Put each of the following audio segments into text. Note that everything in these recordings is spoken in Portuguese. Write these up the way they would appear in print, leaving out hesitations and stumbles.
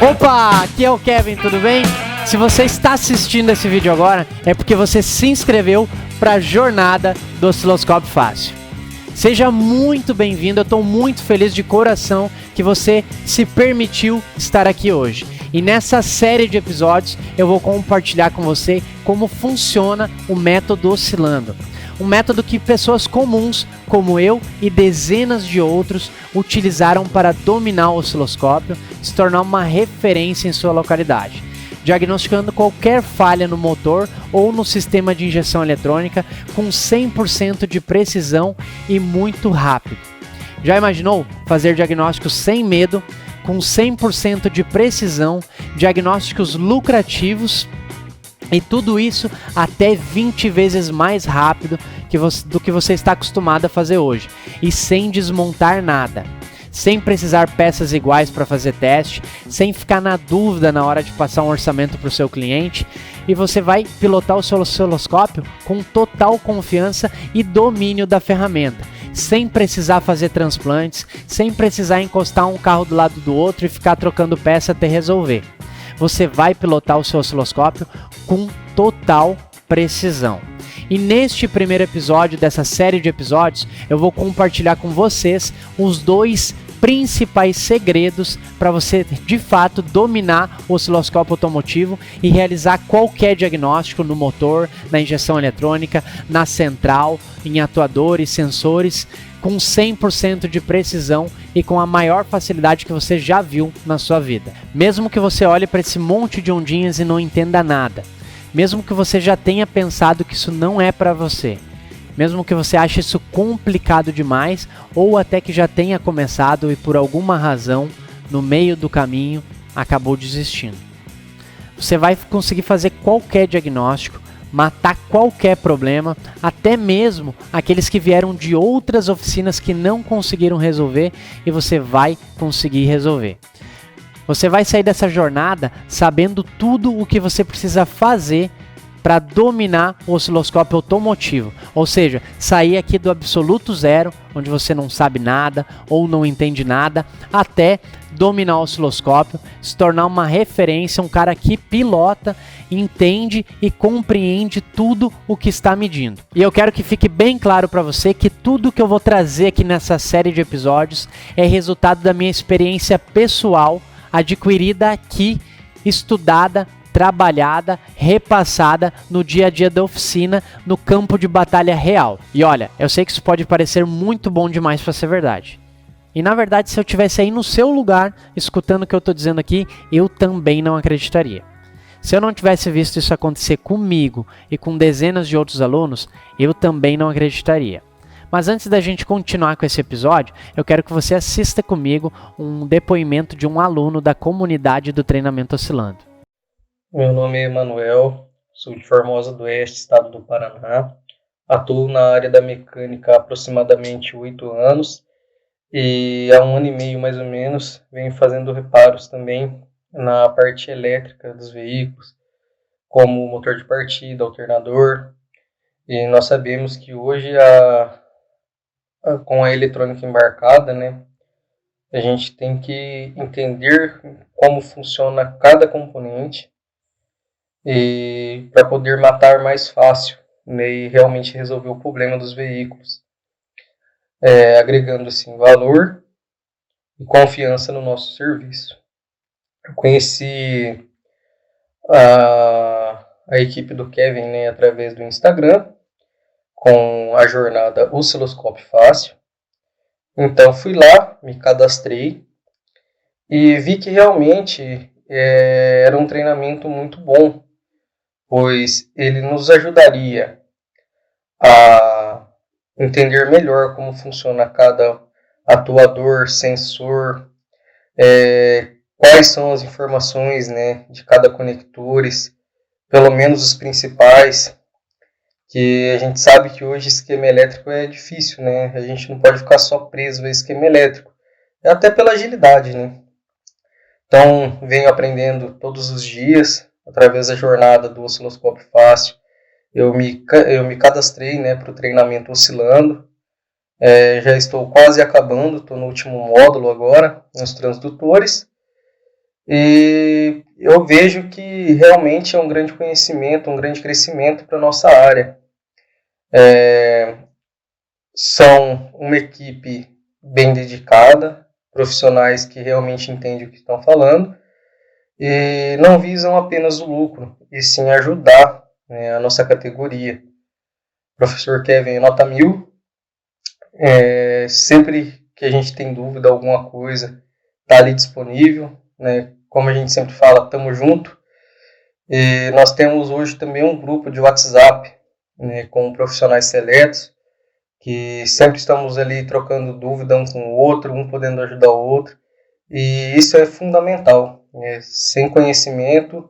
Opa, aqui é o Kevin, tudo bem? Se você está assistindo esse vídeo agora, é porque você se inscreveu para a jornada do Osciloscópio Fácil. Seja muito bem-vindo, eu estou muito feliz de coração que você se permitiu estar aqui hoje. E nessa série de episódios eu vou compartilhar com você como funciona o método oscilando. Um método que pessoas comuns, como eu e dezenas de outros, utilizaram para dominar o osciloscópio, se tornar uma referência em sua localidade, diagnosticando qualquer falha no motor ou no sistema de injeção eletrônica com 100% de precisão e muito rápido. Já imaginou fazer diagnósticos sem medo, com 100% de precisão, diagnósticos lucrativos e tudo isso até 20 vezes mais rápido do que você está acostumado a fazer hoje e sem desmontar nada? Sem precisar peças iguais para fazer teste, sem ficar na dúvida na hora de passar um orçamento para o seu cliente, e você vai pilotar o seu osciloscópio com total confiança e domínio da ferramenta, sem precisar fazer transplantes, sem precisar encostar um carro do lado do outro e ficar trocando peça até resolver. Você vai pilotar o seu osciloscópio com total precisão. E neste primeiro episódio dessa série de episódios, eu vou compartilhar com vocês os dois principais segredos para você de fato dominar o osciloscópio automotivo e realizar qualquer diagnóstico no motor, na injeção eletrônica, na central, em atuadores, sensores, com 100% de precisão e com a maior facilidade que você já viu na sua vida. Mesmo que você olhe para esse monte de ondinhas e não entenda nada, mesmo que você já tenha pensado que isso não é para você, mesmo que você ache isso complicado demais ou até que já tenha começado e por alguma razão, no meio do caminho, acabou desistindo. Você vai conseguir fazer qualquer diagnóstico, matar qualquer problema, até mesmo aqueles que vieram de outras oficinas que não conseguiram resolver, e você vai conseguir resolver. Você vai sair dessa jornada sabendo tudo o que você precisa fazer para dominar o osciloscópio automotivo, ou seja, sair aqui do absoluto zero, onde você não sabe nada ou não entende nada, até dominar o osciloscópio, se tornar uma referência, um cara que pilota, entende e compreende tudo o que está medindo. E eu quero que fique bem claro para você que tudo que eu vou trazer aqui nessa série de episódios é resultado da minha experiência pessoal, adquirida aqui, estudada, trabalhada, repassada no dia a dia da oficina, no campo de batalha real. E olha, eu sei que isso pode parecer muito bom demais para ser verdade. E na verdade, se eu estivesse aí no seu lugar, escutando o que eu estou dizendo aqui, eu também não acreditaria. Se eu não tivesse visto isso acontecer comigo e com dezenas de outros alunos, eu também não acreditaria. Mas antes da gente continuar com esse episódio, eu quero que você assista comigo um depoimento de um aluno da comunidade do treinamento oscilando. Meu nome é Emanuel, sou de Formosa do Oeste, estado do Paraná. Atuo na área da mecânica há aproximadamente 8 anos e há 1 ano e meio mais ou menos venho fazendo reparos também na parte elétrica dos veículos, como motor de partida, alternador. E nós sabemos que hoje com a eletrônica embarcada, né, a gente tem que entender como funciona cada componente e para poder matar mais fácil, né, e realmente resolver o problema dos veículos, agregando assim valor e confiança no nosso serviço. Eu conheci a equipe do Kevin, né, através do Instagram, com a jornada Osciloscópio Fácil. Então fui lá, me cadastrei e vi que realmente era um treinamento muito bom, pois ele nos ajudaria a entender melhor como funciona cada atuador, sensor, quais são as informações, né, de cada conectores, pelo menos os principais, que a gente sabe que hoje esquema elétrico é difícil, né, a gente não pode ficar só preso a esquema elétrico, até pela agilidade, né. Então, venho aprendendo todos os dias, através da jornada do Osciloscópio Fácil. Eu me cadastrei, né, para o treinamento oscilando. Já estou quase acabando, estou no último módulo agora, nos transdutores. E eu vejo que realmente é um grande conhecimento, um grande crescimento para a nossa área. São uma equipe bem dedicada, profissionais que realmente entendem o que estão falando e não visam apenas o lucro, e sim ajudar, né, a nossa categoria. O professor Kevin, nota 1000. Sempre que a gente tem dúvida, alguma coisa, está ali disponível, né? Como a gente sempre fala, estamos junto. E nós temos hoje também um grupo de WhatsApp, né, com profissionais seletos, que sempre estamos ali trocando dúvida um com o outro, um podendo ajudar o outro. E isso é fundamental, né? Sem conhecimento,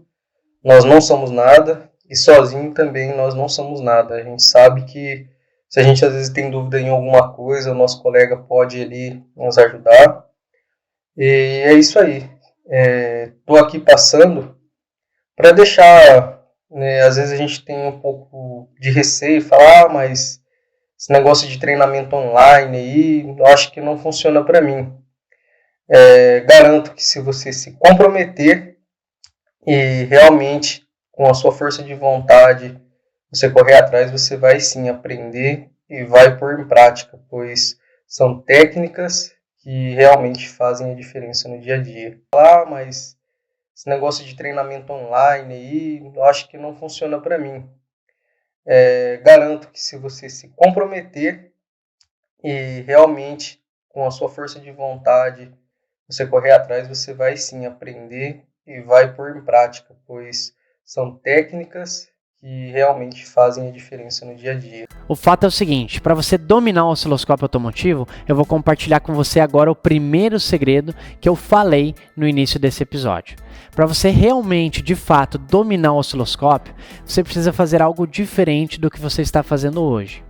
nós não somos nada, e sozinho também nós não somos nada. A gente sabe que se a gente às vezes tem dúvida em alguma coisa, o nosso colega pode ali nos ajudar. E é isso aí. Estou aqui passando para deixar, né, às vezes a gente tem um pouco de receio, falar, mas esse negócio de treinamento online aí, eu acho que não funciona para mim. Garanto que se você se comprometer e realmente com a sua força de vontade você correr atrás, você vai sim aprender e vai pôr em prática, pois são técnicas que realmente fazem a diferença no dia a dia. Mas esse negócio de treinamento online aí, eu acho que não funciona para mim. Garanto que se você se comprometer e realmente com a sua força de vontade você correr atrás, você vai sim aprender e vai pôr em prática, pois são técnicas que realmente fazem a diferença no dia a dia. O fato é o seguinte, para você dominar o osciloscópio automotivo, eu vou compartilhar com você agora o primeiro segredo que eu falei no início desse episódio. Para você realmente, de fato, dominar o osciloscópio, você precisa fazer algo diferente do que você está fazendo hoje.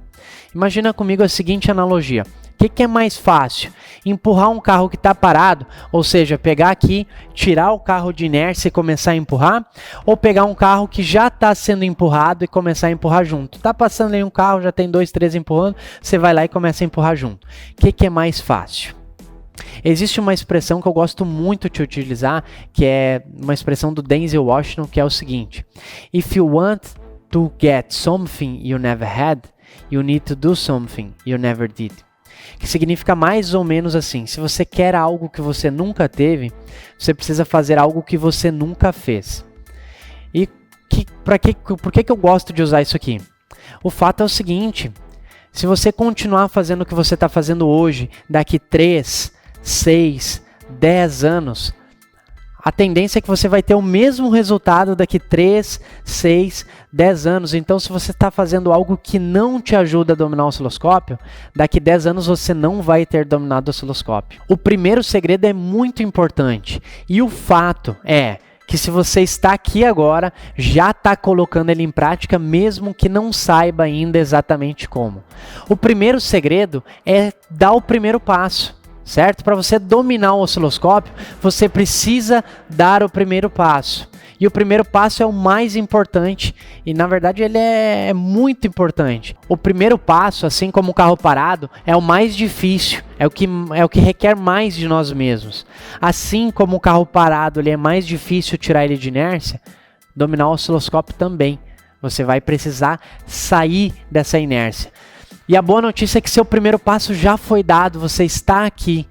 Imagina comigo a seguinte analogia. O que é mais fácil? Empurrar um carro que está parado, ou seja, pegar aqui, tirar o carro de inércia e começar a empurrar? Ou pegar um carro que já está sendo empurrado e começar a empurrar junto? Está passando aí um carro, já tem 2, 3 empurrando, você vai lá e começa a empurrar junto. O que é mais fácil? Existe uma expressão que eu gosto muito de utilizar, que é uma expressão do Denzel Washington, que é o seguinte: If you want to get something you never had, you need to do something you never did. Que significa mais ou menos assim: se você quer algo que você nunca teve, você precisa fazer algo que você nunca fez. E por que eu gosto de usar isso aqui? O fato é o seguinte: se você continuar fazendo o que você está fazendo hoje, daqui 3, 6, 10 anos, a tendência é que você vai ter o mesmo resultado daqui 3, 6, 10 anos. Então, se você está fazendo algo que não te ajuda a dominar o osciloscópio, daqui 10 anos você não vai ter dominado o osciloscópio. O primeiro segredo é muito importante. E o fato é que se você está aqui agora, já está colocando ele em prática, mesmo que não saiba ainda exatamente como. O primeiro segredo é dar o primeiro passo. Certo? Para você dominar o osciloscópio, você precisa dar o primeiro passo. E o primeiro passo é o mais importante e, na verdade, ele é muito importante. O primeiro passo, assim como o carro parado, é o mais difícil, é o que requer mais de nós mesmos. Assim como o carro parado ele é mais difícil tirar ele de inércia, dominar o osciloscópio também. Você vai precisar sair dessa inércia. E a boa notícia é que seu primeiro passo já foi dado, você está aqui.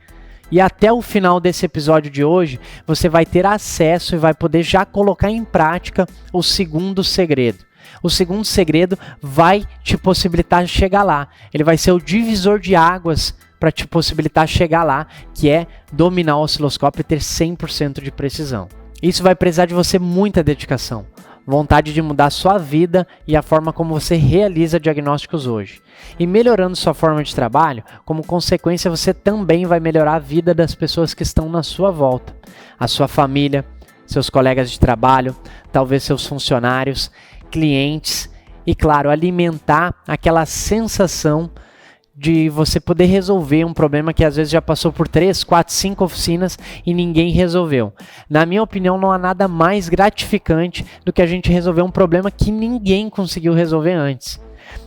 E até o final desse episódio de hoje, você vai ter acesso e vai poder já colocar em prática o segundo segredo. O segundo segredo vai te possibilitar chegar lá. Ele vai ser o divisor de águas para te possibilitar chegar lá, que é dominar o osciloscópio e ter 100% de precisão. Isso vai precisar de você muita dedicação, vontade de mudar sua vida e a forma como você realiza diagnósticos hoje. E melhorando sua forma de trabalho, como consequência você também vai melhorar a vida das pessoas que estão na sua volta. A sua família, seus colegas de trabalho, talvez seus funcionários, clientes e, claro, alimentar aquela sensação de você poder resolver um problema que às vezes já passou por 3, 4, 5 oficinas e ninguém resolveu. Na minha opinião, não há nada mais gratificante do que a gente resolver um problema que ninguém conseguiu resolver antes.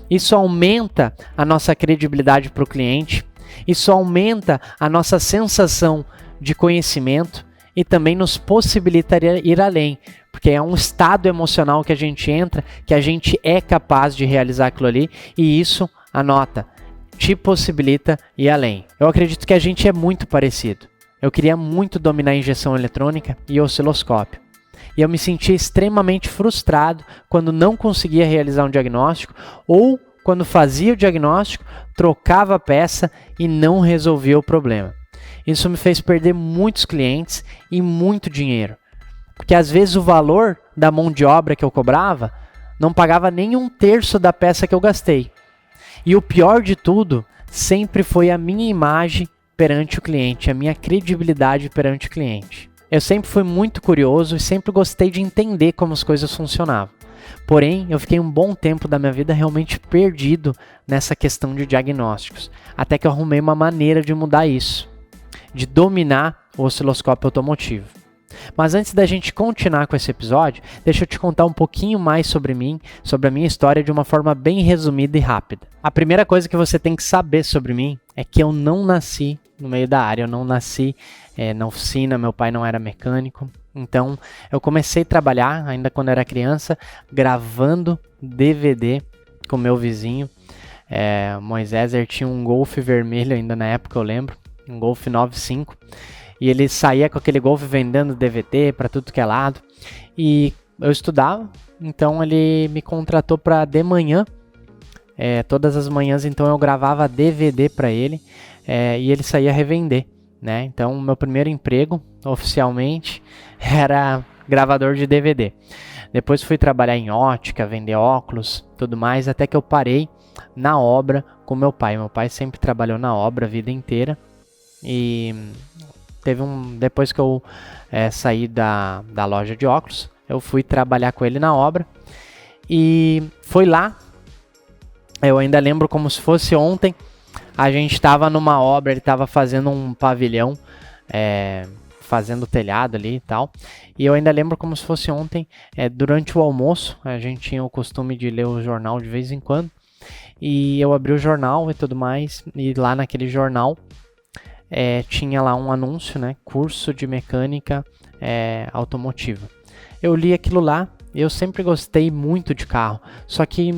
Isso aumenta a nossa credibilidade para o cliente, isso aumenta a nossa sensação de conhecimento e também nos possibilita ir além, porque é um estado emocional que a gente entra, que a gente é capaz de realizar aquilo ali, e isso, anota, te possibilita ir além. Eu acredito que a gente é muito parecido. Eu queria muito dominar a injeção eletrônica e osciloscópio. E eu me sentia extremamente frustrado quando não conseguia realizar um diagnóstico ou quando fazia o diagnóstico, trocava a peça e não resolvia o problema. Isso me fez perder muitos clientes e muito dinheiro. Porque às vezes o valor da mão de obra que eu cobrava não pagava nem 1/3 da peça que eu gastei. E o pior de tudo sempre foi a minha imagem perante o cliente, a minha credibilidade perante o cliente. Eu sempre fui muito curioso e sempre gostei de entender como as coisas funcionavam. Porém, eu fiquei um bom tempo da minha vida realmente perdido nessa questão de diagnósticos, até que eu arrumei uma maneira de mudar isso, de dominar o osciloscópio automotivo. Mas antes da gente continuar com esse episódio, deixa eu te contar um pouquinho mais sobre mim, sobre a minha história de uma forma bem resumida e rápida. A primeira coisa que você tem que saber sobre mim é que eu não nasci no meio da área, eu não nasci na oficina, meu pai não era mecânico. Então, eu comecei a trabalhar, ainda quando era criança, gravando DVD com meu vizinho. Moisés tinha um Golf vermelho ainda na época, eu lembro, um Golf 95. E ele saía com aquele Golf vendendo DVD para tudo que é lado. E eu estudava, então ele me contratou para de manhã. Todas as manhãs, então eu gravava DVD para ele e ele saía revender, né? Então o meu primeiro emprego, oficialmente, era gravador de DVD. Depois fui trabalhar em ótica, vender óculos, tudo mais, até que eu parei na obra com meu pai. Meu pai sempre trabalhou na obra a vida inteira e depois que eu saí da loja de óculos, eu fui trabalhar com ele na obra e foi lá. Eu ainda lembro como se fosse ontem, a gente estava numa obra, ele estava fazendo um pavilhão, fazendo telhado ali e tal, e eu ainda lembro como se fosse ontem, durante o almoço, a gente tinha o costume de ler o jornal de vez em quando, e eu abri o jornal e tudo mais, e lá naquele jornal tinha lá um anúncio, né, curso de mecânica automotiva. Eu li aquilo lá. Eu sempre gostei muito de carro, só que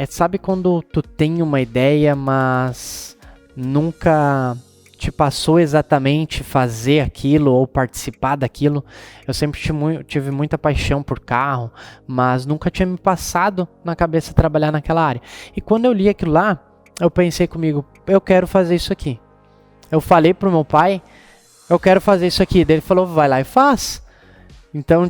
sabe quando tu tem uma ideia, mas nunca te passou exatamente fazer aquilo ou participar daquilo? Eu sempre tive muita paixão por carro, mas nunca tinha me passado na cabeça trabalhar naquela área. E quando eu li aquilo lá, eu pensei comigo, eu quero fazer isso aqui. Eu falei pro meu pai, eu quero fazer isso aqui. Daí ele falou, vai lá e faz. Então,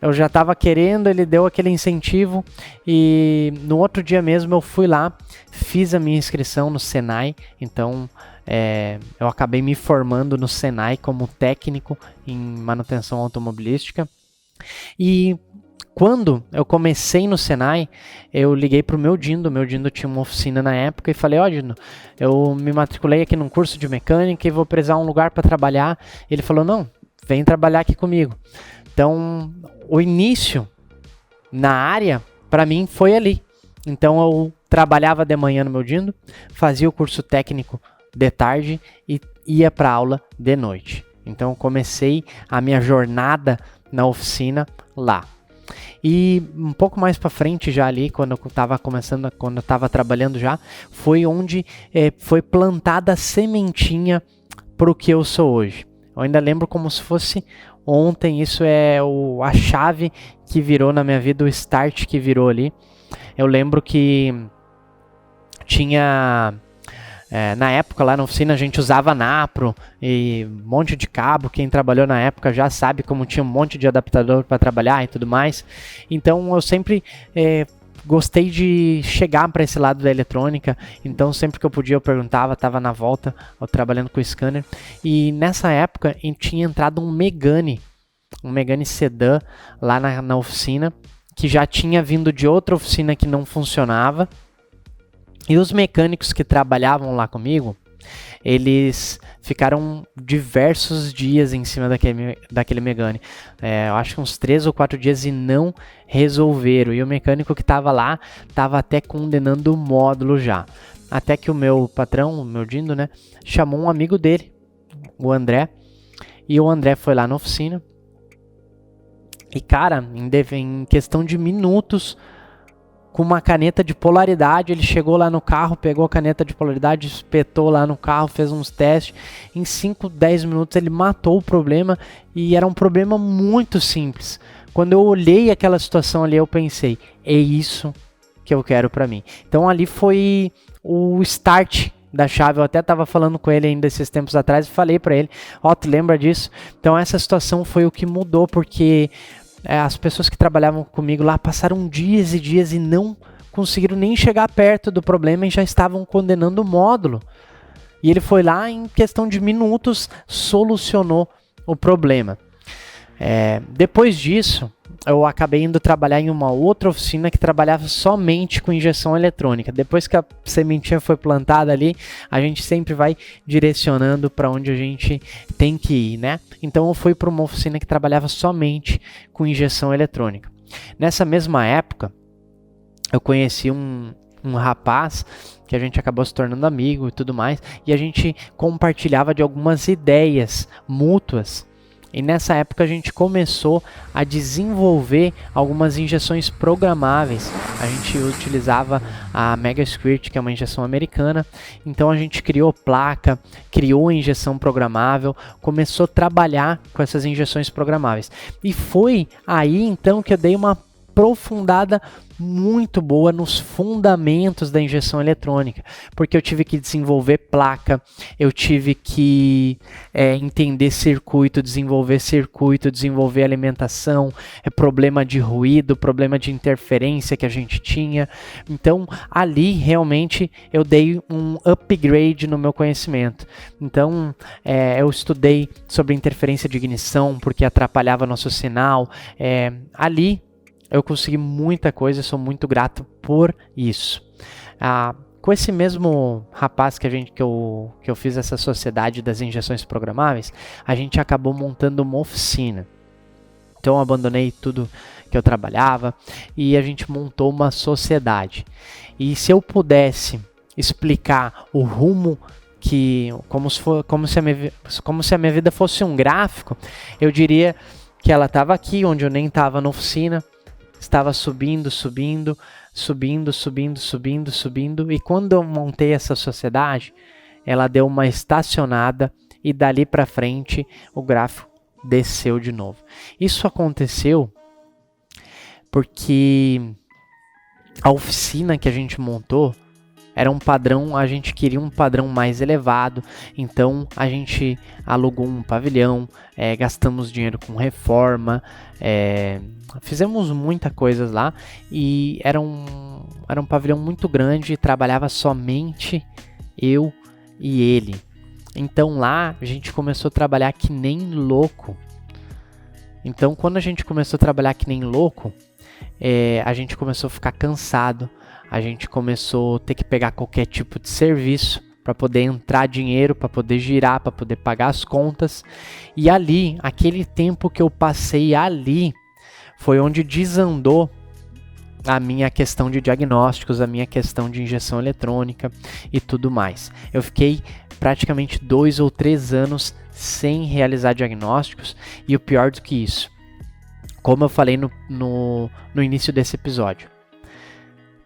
eu já estava querendo, ele deu aquele incentivo e no outro dia mesmo eu fui lá, fiz a minha inscrição no Senai, então eu acabei me formando no Senai como técnico em manutenção automobilística. E quando eu comecei no Senai, eu liguei pro meu Dindo tinha uma oficina na época e falei, Dindo, eu me matriculei aqui num curso de mecânica e vou precisar um lugar para trabalhar. Ele falou, não, vem trabalhar aqui comigo. Então, o início na área, para mim, foi ali. Então, eu trabalhava de manhã no meu Dindo, fazia o curso técnico de tarde e ia para aula de noite. Então, eu comecei a minha jornada na oficina lá. E um pouco mais para frente já ali, quando eu estava trabalhando já, foi onde foi plantada a sementinha para o que eu sou hoje. Eu ainda lembro como se fosse ontem, isso é a chave que virou na minha vida, o start que virou ali. Eu lembro que tinha, na época lá na oficina a gente usava Napro e um monte de cabo, quem trabalhou na época já sabe como tinha um monte de adaptador para trabalhar e tudo mais. Então eu sempre gostei de chegar para esse lado da eletrônica, então sempre que eu podia eu perguntava, estava na volta, eu trabalhando com o scanner, e nessa época tinha entrado um Megane sedã lá na oficina, que já tinha vindo de outra oficina que não funcionava, e os mecânicos que trabalhavam lá comigo, eles ficaram diversos dias em cima daquele Megane. Eu acho que uns 3 ou 4 dias e não resolveram. E o mecânico que estava lá, estava até condenando o módulo já. Até que o meu patrão, o meu Dindo, né, chamou um amigo dele, o André, E o André foi lá na oficina. E cara, em questão de minutos, com uma caneta de polaridade, ele chegou lá no carro, pegou a caneta de polaridade, espetou lá no carro, fez uns testes. Em 5, 10 minutos ele matou o problema, e era um problema muito simples. Quando eu olhei aquela situação ali, eu pensei, é isso que eu quero pra mim. Então ali foi o start da chave. Eu até estava falando com ele ainda esses tempos atrás e falei pra ele, tu lembra disso? Então essa situação foi o que mudou, porque as pessoas que trabalhavam comigo lá passaram dias e dias e não conseguiram nem chegar perto do problema e já estavam condenando o módulo. E ele foi lá, em questão de minutos, solucionou o problema. Depois disso, eu acabei indo trabalhar em uma outra oficina que trabalhava somente com injeção eletrônica. Depois que a sementinha foi plantada ali, a gente sempre vai direcionando para onde a gente tem que ir, né? Então eu fui para uma oficina que trabalhava somente com injeção eletrônica. Nessa mesma época, eu conheci um rapaz que a gente acabou se tornando amigo e tudo mais, e a gente compartilhava de algumas ideias mútuas. E nessa época a gente começou a desenvolver algumas injeções programáveis. A gente utilizava a Mega Squirt, que é uma injeção americana. Então a gente criou placa, criou injeção programável, começou a trabalhar com essas injeções programáveis. E foi aí então que eu dei uma aprofundada muito boa nos fundamentos da injeção eletrônica, porque eu tive que desenvolver placa, eu tive que entender circuito, desenvolver alimentação, problema de ruído, problema de interferência que a gente tinha. Então ali realmente eu dei um upgrade no meu conhecimento. Então eu estudei sobre interferência de ignição, porque atrapalhava nosso sinal. Ali eu consegui muita coisa, sou muito grato por isso. Com esse mesmo rapaz que eu fiz essa sociedade das injeções programáveis, a gente acabou montando uma oficina. Então eu abandonei tudo que eu trabalhava e a gente montou uma sociedade. E se eu pudesse explicar o rumo como se a minha vida fosse um gráfico, eu diria que ela estava aqui, onde eu nem estava na oficina. Estava subindo, e quando eu montei essa sociedade, ela deu uma estacionada e dali para frente o gráfico desceu de novo. Isso aconteceu porque a oficina que a gente montou era um padrão, a gente queria um padrão mais elevado, então a gente alugou um pavilhão, gastamos dinheiro com reforma, fizemos muita coisa lá, e era um pavilhão muito grande, trabalhava somente eu e ele. Então lá a gente começou a trabalhar que nem louco. Então quando a gente começou a trabalhar que nem louco, a gente começou a ficar cansado, a gente começou a ter que pegar qualquer tipo de serviço para poder entrar dinheiro, para poder girar, para poder pagar as contas. E ali, aquele tempo que eu passei ali, foi onde desandou a minha questão de diagnósticos, a minha questão de injeção eletrônica e tudo mais. Eu fiquei praticamente 2 ou 3 anos sem realizar diagnósticos, e o pior do que isso, como eu falei no início desse episódio,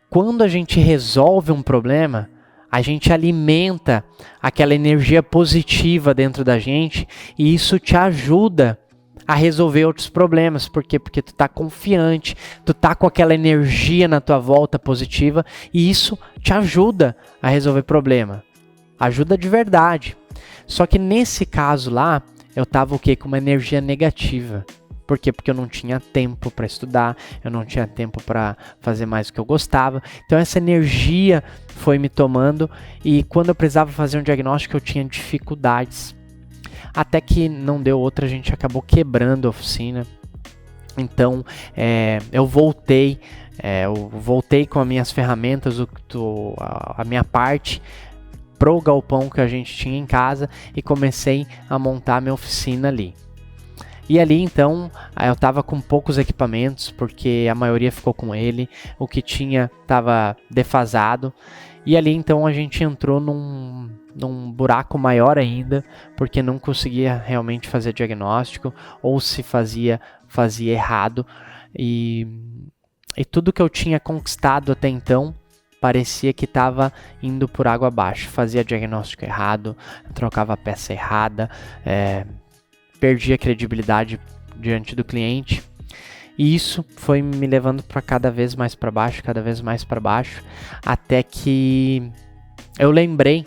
quando a gente resolve um problema, a gente alimenta aquela energia positiva dentro da gente, e isso te ajuda a resolver outros problemas. Por quê? Porque tu tá confiante, tu tá com aquela energia na tua volta positiva, e isso te ajuda a resolver problema. Ajuda de verdade. Só que nesse caso lá, eu tava o quê? Com uma energia negativa. Por quê? Porque eu não tinha tempo para estudar, eu não tinha tempo para fazer mais o que eu gostava. Então essa energia foi me tomando, e quando eu precisava fazer um diagnóstico eu tinha dificuldades. Até que não deu outra, a gente acabou quebrando a oficina. Então eu voltei com as minhas ferramentas, a minha parte, pro galpão que a gente tinha em casa, e comecei a montar a minha oficina ali. E ali então eu estava com poucos equipamentos, porque a maioria ficou com ele, o que tinha estava defasado. E ali então a gente entrou num buraco maior ainda, porque não conseguia realmente fazer diagnóstico, ou se fazia errado, e tudo que eu tinha conquistado até então parecia que estava indo por água abaixo. Fazia diagnóstico errado, trocava a peça errada, perdia credibilidade diante do cliente. E isso foi me levando para cada vez mais para baixo, até que eu lembrei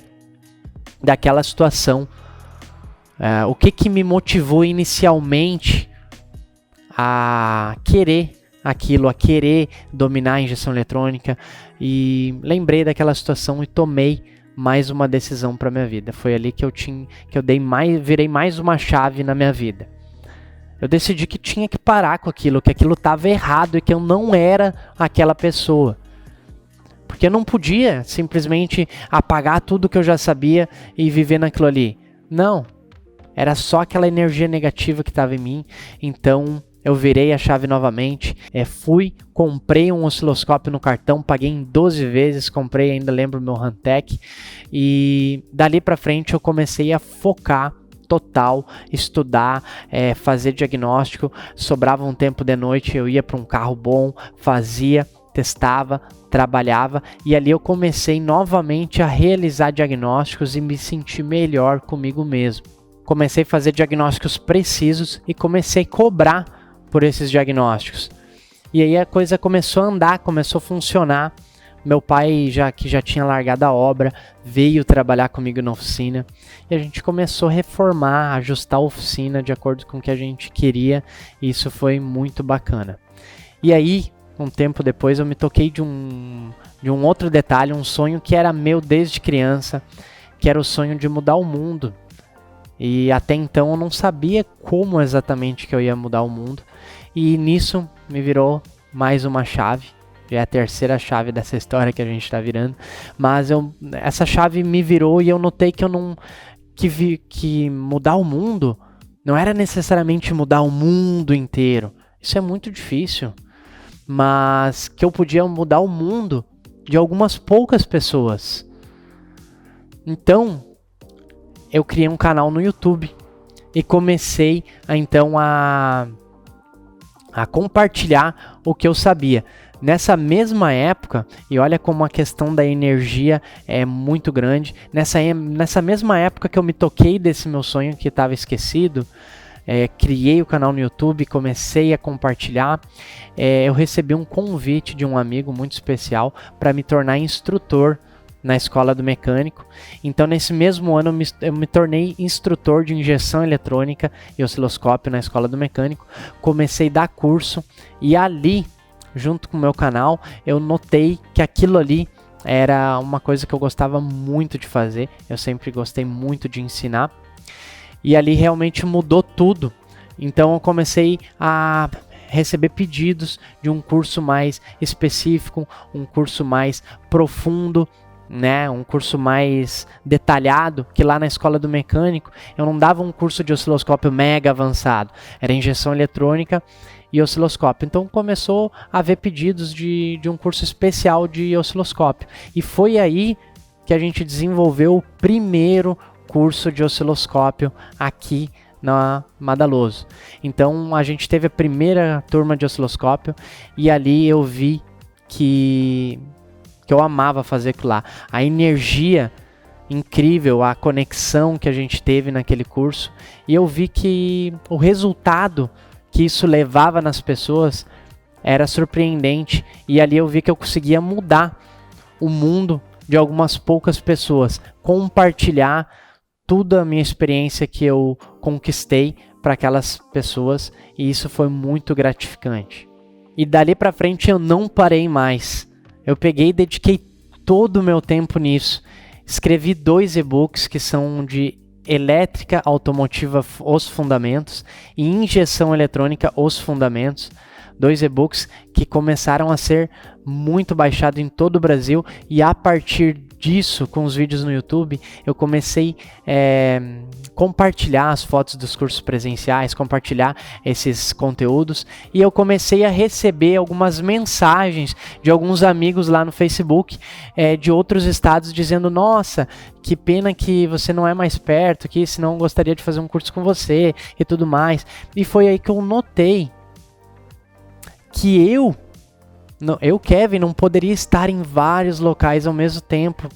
daquela situação. O que me motivou inicialmente a querer aquilo, a querer dominar a injeção eletrônica, e lembrei daquela situação e tomei mais uma decisão para minha vida. Foi ali que eu virei mais uma chave na minha vida. Eu decidi que tinha que parar com aquilo, que aquilo estava errado e que eu não era aquela pessoa. Porque eu não podia simplesmente apagar tudo que eu já sabia e viver naquilo ali. Não, era só aquela energia negativa que estava em mim. Então eu virei a chave novamente, comprei um osciloscópio no cartão, paguei em 12 vezes, comprei, ainda lembro, meu Hantek, e dali pra frente eu comecei a focar total, estudar, fazer diagnóstico. Sobrava um tempo de noite, eu ia para um carro bom, fazia, testava, trabalhava, e ali eu comecei novamente a realizar diagnósticos e me sentir melhor comigo mesmo. Comecei a fazer diagnósticos precisos e comecei a cobrar por esses diagnósticos. E aí a coisa começou a andar, começou a funcionar. Meu pai, que já tinha largado a obra, veio trabalhar comigo na oficina. E a gente começou a reformar, ajustar a oficina de acordo com o que a gente queria. E isso foi muito bacana. E aí, um tempo depois, eu me toquei de um outro detalhe, um sonho que era meu desde criança, que era o sonho de mudar o mundo. E até então eu não sabia como exatamente que eu ia mudar o mundo. E nisso me virou mais uma chave. Já é a terceira chave dessa história que a gente está virando. Mas essa chave me virou e eu notei que mudar o mundo não era necessariamente mudar o mundo inteiro. Isso é muito difícil. Mas que eu podia mudar o mundo de algumas poucas pessoas. Então eu criei um canal no YouTube e comecei a compartilhar o que eu sabia. Nessa mesma época, e olha como a questão da energia é muito grande, nessa mesma época que eu me toquei desse meu sonho que estava esquecido, criei o canal no YouTube, comecei a compartilhar, eu recebi um convite de um amigo muito especial para me tornar instrutor na escola do mecânico. Então nesse mesmo ano eu me tornei instrutor de injeção eletrônica e osciloscópio na escola do mecânico. Comecei a dar curso e ali, junto com o meu canal, eu notei que aquilo ali era uma coisa que eu gostava muito de fazer. Eu sempre gostei muito de ensinar e ali realmente mudou tudo. Então eu comecei a receber pedidos de um curso mais específico, um curso mais profundo, né, um curso mais detalhado, que lá na escola do mecânico eu não dava um curso de osciloscópio mega avançado, era injeção eletrônica e osciloscópio. Então começou a haver pedidos de um curso especial de osciloscópio, e foi aí que a gente desenvolveu o primeiro curso de osciloscópio aqui na Madaloso. Então a gente teve a primeira turma de osciloscópio e ali eu vi que eu amava fazer aquilo lá. A energia incrível, a conexão que a gente teve naquele curso, e eu vi que o resultado que isso levava nas pessoas era surpreendente, e ali eu vi que eu conseguia mudar o mundo de algumas poucas pessoas, compartilhar toda a minha experiência que eu conquistei para aquelas pessoas, e isso foi muito gratificante. E dali para frente eu não parei mais. Eu peguei e dediquei todo o meu tempo nisso. Escrevi 2 e-books que são de elétrica automotiva, os fundamentos, e injeção eletrônica, os fundamentos. 2 e-books que começaram a ser muito baixados em todo o Brasil, e a partir disso, com os vídeos no YouTube, eu comecei compartilhar as fotos dos cursos presenciais, compartilhar esses conteúdos, e eu comecei a receber algumas mensagens de alguns amigos lá no Facebook de outros estados dizendo: nossa, que pena que você não é mais perto, que senão eu gostaria de fazer um curso com você e tudo mais. E foi aí que eu notei que eu, Kevin, não poderia estar em vários locais ao mesmo tempo,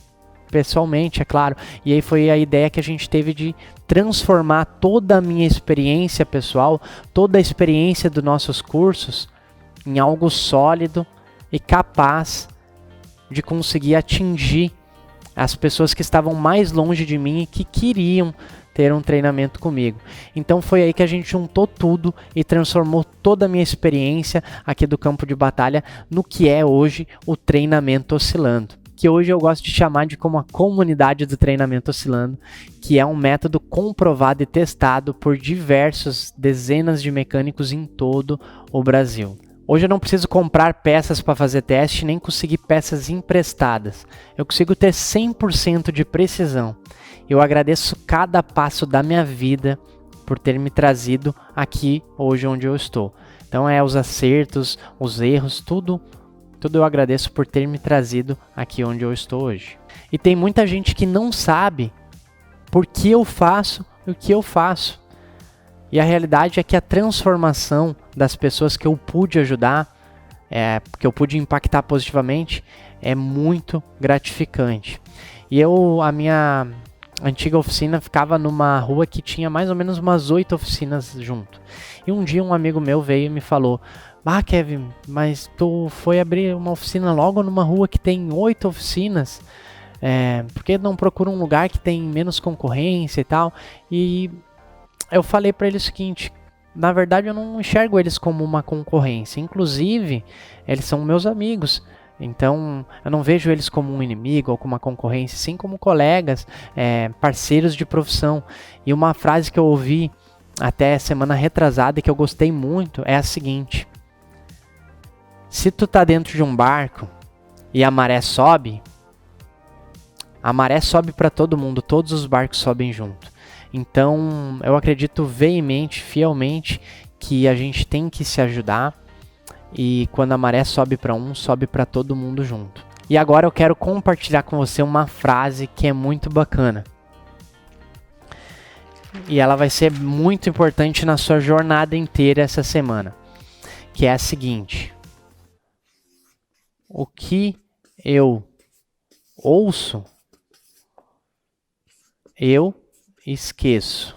pessoalmente, é claro. E aí foi a ideia que a gente teve de transformar toda a minha experiência pessoal, toda a experiência dos nossos cursos, em algo sólido e capaz de conseguir atingir as pessoas que estavam mais longe de mim e que queriam ter um treinamento comigo. Então foi aí que a gente juntou tudo e transformou toda a minha experiência aqui do campo de batalha no que é hoje o treinamento oscilando, que hoje eu gosto de chamar de como a comunidade do treinamento oscilando, que é um método comprovado e testado por diversos dezenas de mecânicos em todo o Brasil. Hoje eu não preciso comprar peças para fazer teste, nem conseguir peças emprestadas. Eu consigo ter 100% de precisão. Eu agradeço cada passo da minha vida por ter me trazido aqui hoje onde eu estou. Então os acertos, os erros, tudo eu agradeço por ter me trazido aqui onde eu estou hoje. E tem muita gente que não sabe por que eu faço o que eu faço. E a realidade é que a transformação das pessoas que eu pude ajudar, que eu pude impactar positivamente, é muito gratificante. E a minha antiga oficina ficava numa rua que tinha mais ou menos umas 8 oficinas junto. E um dia um amigo meu veio e me falou: "Ah, Kevin, mas tu foi abrir uma oficina logo numa rua que tem 8 oficinas? Por que não procura um lugar que tem menos concorrência e tal?" E eu falei para ele o seguinte: na verdade eu não enxergo eles como uma concorrência. Inclusive, eles são meus amigos. Então, eu não vejo eles como um inimigo ou como uma concorrência, sim como colegas, parceiros de profissão. E uma frase que eu ouvi até semana retrasada e que eu gostei muito é a seguinte: se tu tá dentro de um barco e a maré sobe para todo mundo, todos os barcos sobem junto. Então, eu acredito veemente, fielmente, que a gente tem que se ajudar, e quando a maré sobe para um, sobe para todo mundo junto. E agora eu quero compartilhar com você uma frase que é muito bacana. E ela vai ser muito importante na sua jornada inteira essa semana, que é a seguinte: o que eu ouço, eu esqueço.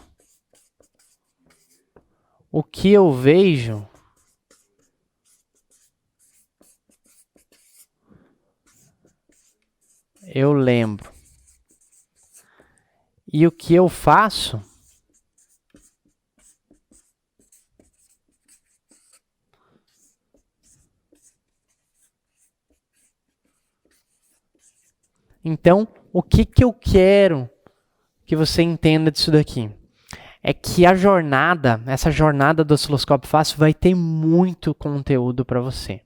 O que eu vejo, eu lembro. E o que eu faço, então, o que eu quero que você entenda disso daqui é que essa jornada do Osciloscópio Fácil vai ter muito conteúdo para você.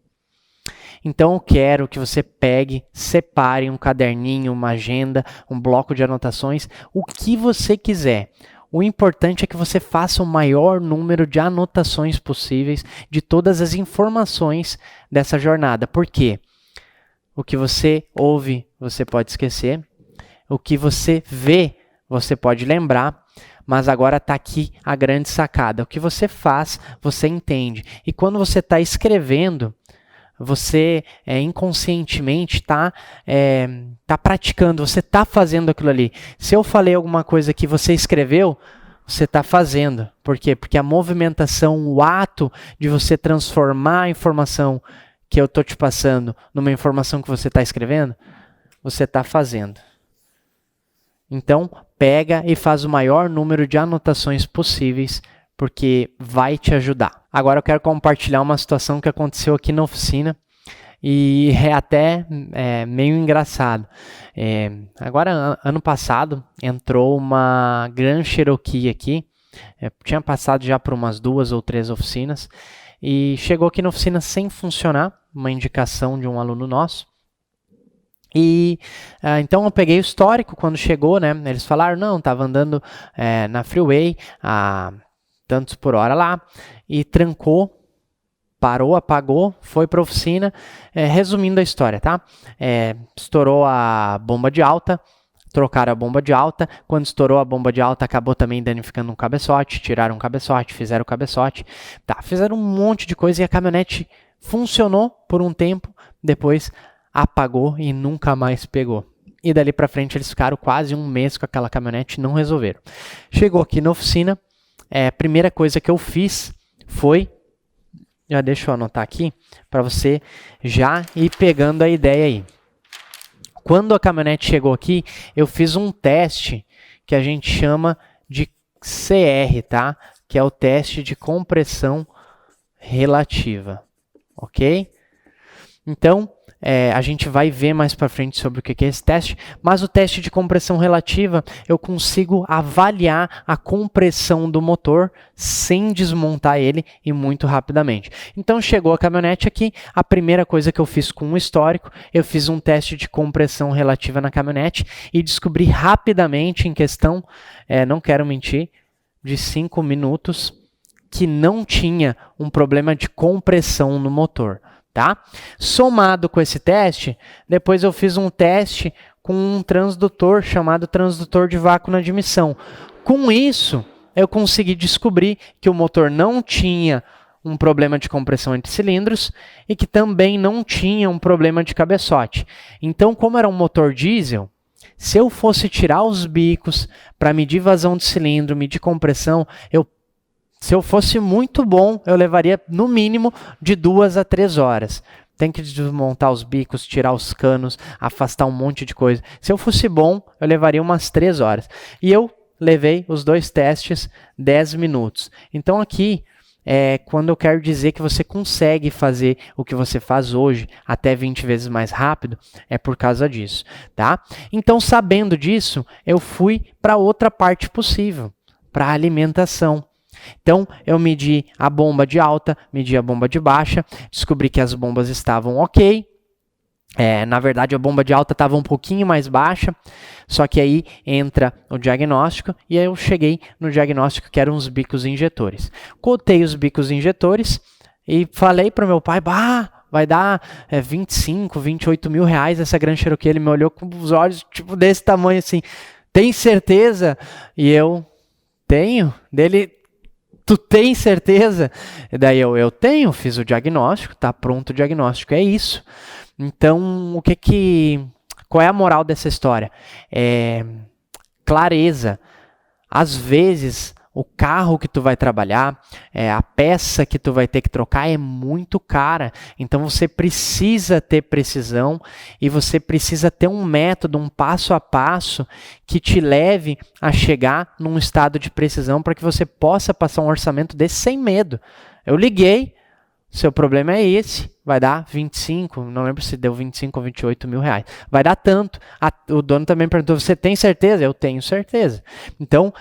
Então eu quero que você pegue, separe um caderninho, uma agenda, um bloco de anotações, o que você quiser. O importante é que você faça o maior número de anotações possíveis de todas as informações dessa jornada. Por quê? O que você ouve, você pode esquecer. O que você vê, você pode lembrar. Mas agora está aqui a grande sacada. O que você faz, você entende. E quando você está escrevendo, você inconscientemente está praticando, você está fazendo aquilo ali. Se eu falei alguma coisa que você escreveu, você está fazendo. Por quê? Porque a movimentação, o ato de você transformar a informação que eu estou te passando numa informação que você está escrevendo, você está fazendo. Então, pega e faz o maior número de anotações possíveis, porque vai te ajudar. Agora eu quero compartilhar uma situação que aconteceu aqui na oficina e é até meio engraçado. Agora, ano passado, entrou uma Grand Cherokee aqui. Tinha passado já por umas 2 ou 3 oficinas e chegou aqui na oficina sem funcionar, uma indicação de um aluno nosso. E então eu peguei o histórico quando chegou, né? Eles falaram, não, estava andando na freeway a tantos por hora lá e trancou, parou, apagou, foi para a oficina. Resumindo a história, tá? Estourou a bomba de alta, trocaram a bomba de alta. Quando estourou a bomba de alta, acabou também danificando um cabeçote, tiraram um cabeçote, fizeram o cabeçote. Tá, fizeram um monte de coisa e a caminhonete funcionou por um tempo, depois apagou e nunca mais pegou. E dali para frente eles ficaram quase um mês com aquela caminhonete e não resolveram. Chegou aqui na oficina, a primeira coisa que eu fiz foi, já deixa eu anotar aqui, para você já ir pegando a ideia aí. Quando a caminhonete chegou aqui, eu fiz um teste que a gente chama de CR, tá? Que é o teste de compressão relativa, ok? Então, a gente vai ver mais para frente sobre o que é esse teste, mas o teste de compressão relativa, eu consigo avaliar a compressão do motor sem desmontar ele e muito rapidamente. Então chegou a caminhonete aqui, a primeira coisa que eu fiz com o histórico, eu fiz um teste de compressão relativa na caminhonete e descobri rapidamente, em questão, não quero mentir, de 5 minutos, que não tinha um problema de compressão no motor. Tá? Somado com esse teste, depois eu fiz um teste com um transdutor chamado transdutor de vácuo na admissão. Com isso, eu consegui descobrir que o motor não tinha um problema de compressão entre cilindros e que também não tinha um problema de cabeçote. Então, como era um motor diesel, se eu fosse tirar os bicos para medir vazão de cilindro, medir compressão, se eu fosse muito bom, eu levaria no mínimo de 2 a 3 horas. Tem que desmontar os bicos, tirar os canos, afastar um monte de coisa. Se eu fosse bom, eu levaria umas 3 horas. E eu levei os 2 testes 10 minutos. Então aqui, quando eu quero dizer que você consegue fazer o que você faz hoje até 20 vezes mais rápido, é por causa disso, tá? Então, sabendo disso, eu fui para outra parte possível, para a alimentação. Então, eu medi a bomba de alta, medi a bomba de baixa, descobri que as bombas estavam ok. Na verdade, a bomba de alta estava um pouquinho mais baixa, só que aí entra o diagnóstico e aí eu cheguei no diagnóstico que eram os bicos injetores. Cotei os bicos injetores e falei para o meu pai, vai dar 25, 28 mil reais essa Grand Cherokee. Ele me olhou com os olhos tipo desse tamanho assim, tem certeza? E eu, tenho. Dele, tu tem certeza? E daí eu tenho, fiz o diagnóstico, tá pronto o diagnóstico, é isso. Então, qual é a moral dessa história? Clareza. Às vezes, o carro que tu vai trabalhar, a peça que tu vai ter que trocar é muito cara. Então, você precisa ter precisão e você precisa ter um método, um passo a passo que te leve a chegar num estado de precisão para que você possa passar um orçamento desse sem medo. Eu liguei, seu problema é esse, vai dar 25, não lembro se deu 25 ou 28 mil reais. Vai dar tanto. O dono também perguntou, você tem certeza? Eu tenho certeza. Então,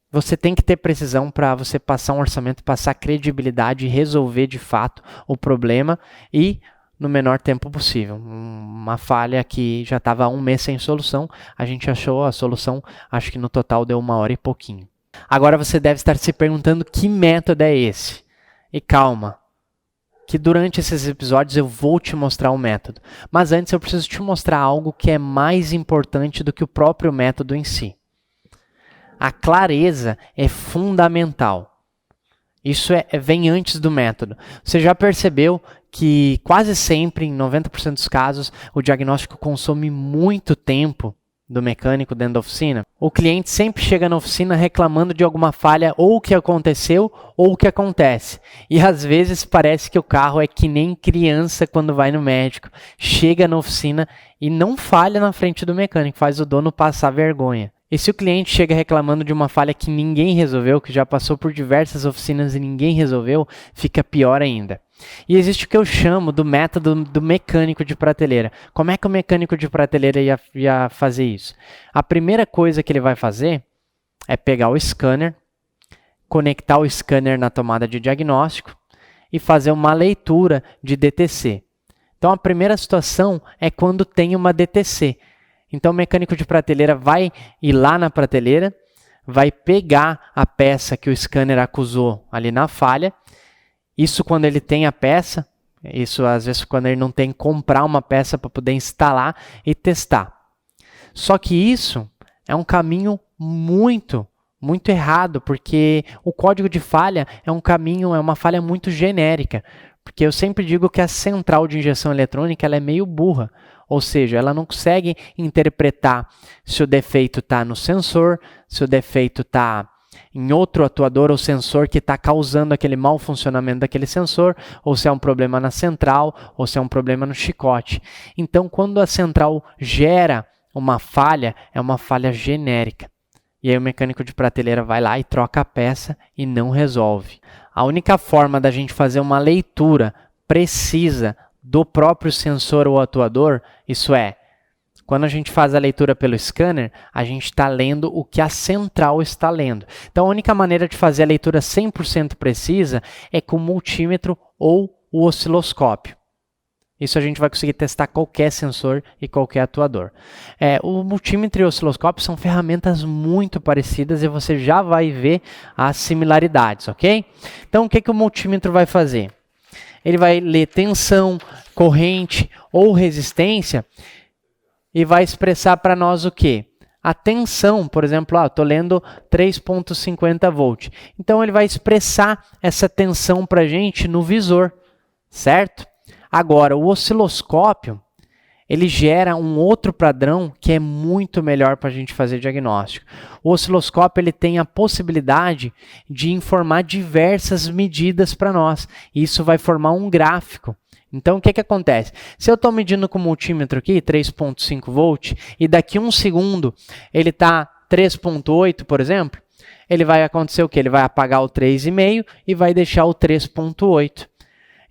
você tem que ter precisão para você passar um orçamento, passar credibilidade e resolver de fato o problema e no menor tempo possível. Uma falha que já estava 1 mês sem solução, a gente achou a solução, acho que no total deu 1 hora e pouquinho. Agora você deve estar se perguntando que método é esse. E calma, que durante esses episódios eu vou te mostrar o método. Mas antes eu preciso te mostrar algo que é mais importante do que o próprio método em si. A clareza é fundamental. Isso vem antes do método. Você já percebeu que quase sempre, em 90% dos casos, o diagnóstico consome muito tempo do mecânico dentro da oficina? O cliente sempre chega na oficina reclamando de alguma falha ou o que aconteceu ou o que acontece. E às vezes parece que o carro é que nem criança quando vai no médico. Chega na oficina e não falha na frente do mecânico, faz o dono passar vergonha. E se o cliente chega reclamando de uma falha que ninguém resolveu, que já passou por diversas oficinas e ninguém resolveu, fica pior ainda. E existe o que eu chamo do método do mecânico de prateleira. Como é que o mecânico de prateleira ia fazer isso? A primeira coisa que ele vai fazer é pegar o scanner, conectar o scanner na tomada de diagnóstico e fazer uma leitura de DTC. Então a primeira situação é quando tem uma DTC. Então o mecânico de prateleira vai ir lá na prateleira, vai pegar a peça que o scanner acusou ali na falha. Isso quando ele tem a peça, isso às vezes quando ele não tem, comprar uma peça para poder instalar e testar. Só que isso é um caminho muito errado, porque o código de falha é uma falha muito genérica. Porque eu sempre digo que a central de injeção eletrônica ela é meio burra, ou seja, ela não consegue interpretar se o defeito está no sensor, se o defeito está em outro atuador ou sensor que está causando aquele mau funcionamento daquele sensor, ou se é um problema na central, ou se é um problema no chicote. Então, quando a central gera uma falha, é uma falha genérica. E aí o mecânico de prateleira vai lá e troca a peça e não resolve. A única forma da gente fazer uma leitura precisa do próprio sensor ou atuador, isso é, quando a gente faz a leitura pelo scanner, a gente está lendo o que a central está lendo. Então a única maneira de fazer a leitura 100% precisa é com o multímetro ou o osciloscópio. Isso a gente vai conseguir testar qualquer sensor e qualquer atuador. O multímetro e o osciloscópio são ferramentas muito parecidas e você já vai ver as similaridades, ok? Então, o que o multímetro vai fazer? Ele vai ler tensão, corrente ou resistência e vai expressar para nós o quê? A tensão, por exemplo, estou lendo 3,50 volts. Então, ele vai expressar essa tensão para a gente no visor, certo? Agora, o osciloscópio, ele gera um outro padrão que é muito melhor para a gente fazer diagnóstico. O osciloscópio ele tem a possibilidade de informar diversas medidas para nós. Isso vai formar um gráfico. Então, o que acontece? Se eu estou medindo com o multímetro aqui, 3,5 volts, e daqui um segundo ele está 3,8, por exemplo, ele vai acontecer o quê? Ele vai apagar o 3,5 e vai deixar o 3,8.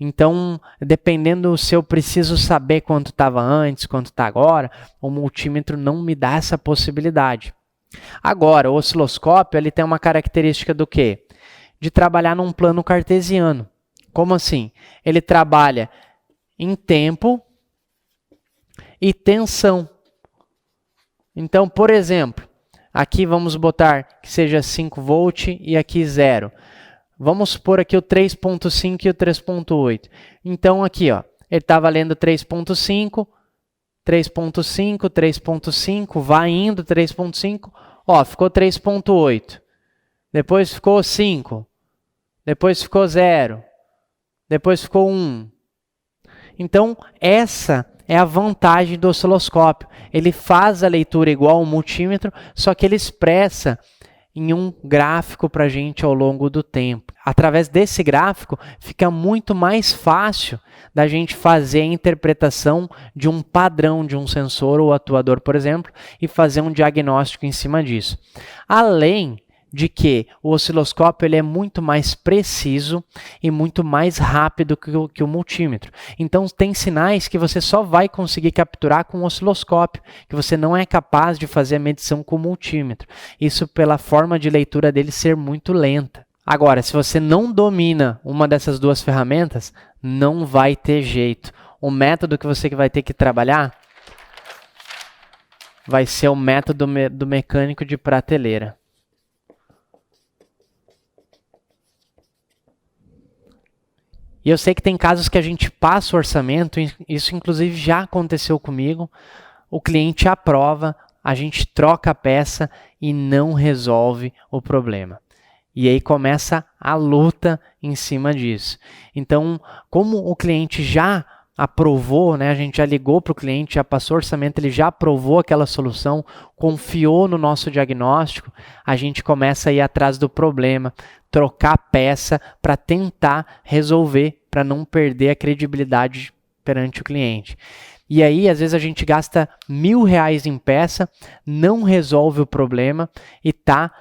Então, dependendo se eu preciso saber quanto estava antes, quanto está agora, o multímetro não me dá essa possibilidade. Agora, o osciloscópio ele tem uma característica do quê? De trabalhar num plano cartesiano. Como assim? Ele trabalha em tempo e tensão. Então, por exemplo, aqui vamos botar que seja 5 volts e aqui 0. Vamos supor aqui o 3.5 e o 3.8. Então aqui, ó, ele está valendo 3.5, 3.5, 3.5, vai indo 3.5, ó, ficou 3.8. Depois ficou 5. Depois ficou 0. Depois ficou 1. Então essa é a vantagem do osciloscópio. Ele faz a leitura igual ao multímetro, só que ele expressa em um gráfico para a gente ao longo do tempo. Através desse gráfico, fica muito mais fácil da gente fazer a interpretação de um padrão de um sensor ou atuador, por exemplo, e fazer um diagnóstico em cima disso. Além de que o osciloscópio ele é muito mais preciso e muito mais rápido que o multímetro. Então, tem sinais que você só vai conseguir capturar com o osciloscópio, que você não é capaz de fazer a medição com o multímetro. Isso pela forma de leitura dele ser muito lenta. Agora, se você não domina uma dessas duas ferramentas, não vai ter jeito. O método que você vai ter que trabalhar vai ser o método do mecânico de prateleira. E eu sei que tem casos que a gente passa o orçamento, isso inclusive já aconteceu comigo, o cliente aprova, a gente troca a peça e não resolve o problema. E aí começa a luta em cima disso. Então, como o cliente já aprovou, né, a gente já ligou para o cliente, já passou o orçamento, ele já aprovou aquela solução, confiou no nosso diagnóstico, a gente começa a ir atrás do problema, trocar a peça para tentar resolver, para não perder a credibilidade perante o cliente. E aí, às vezes, a gente gasta R$1.000 em peça, não resolve o problema e está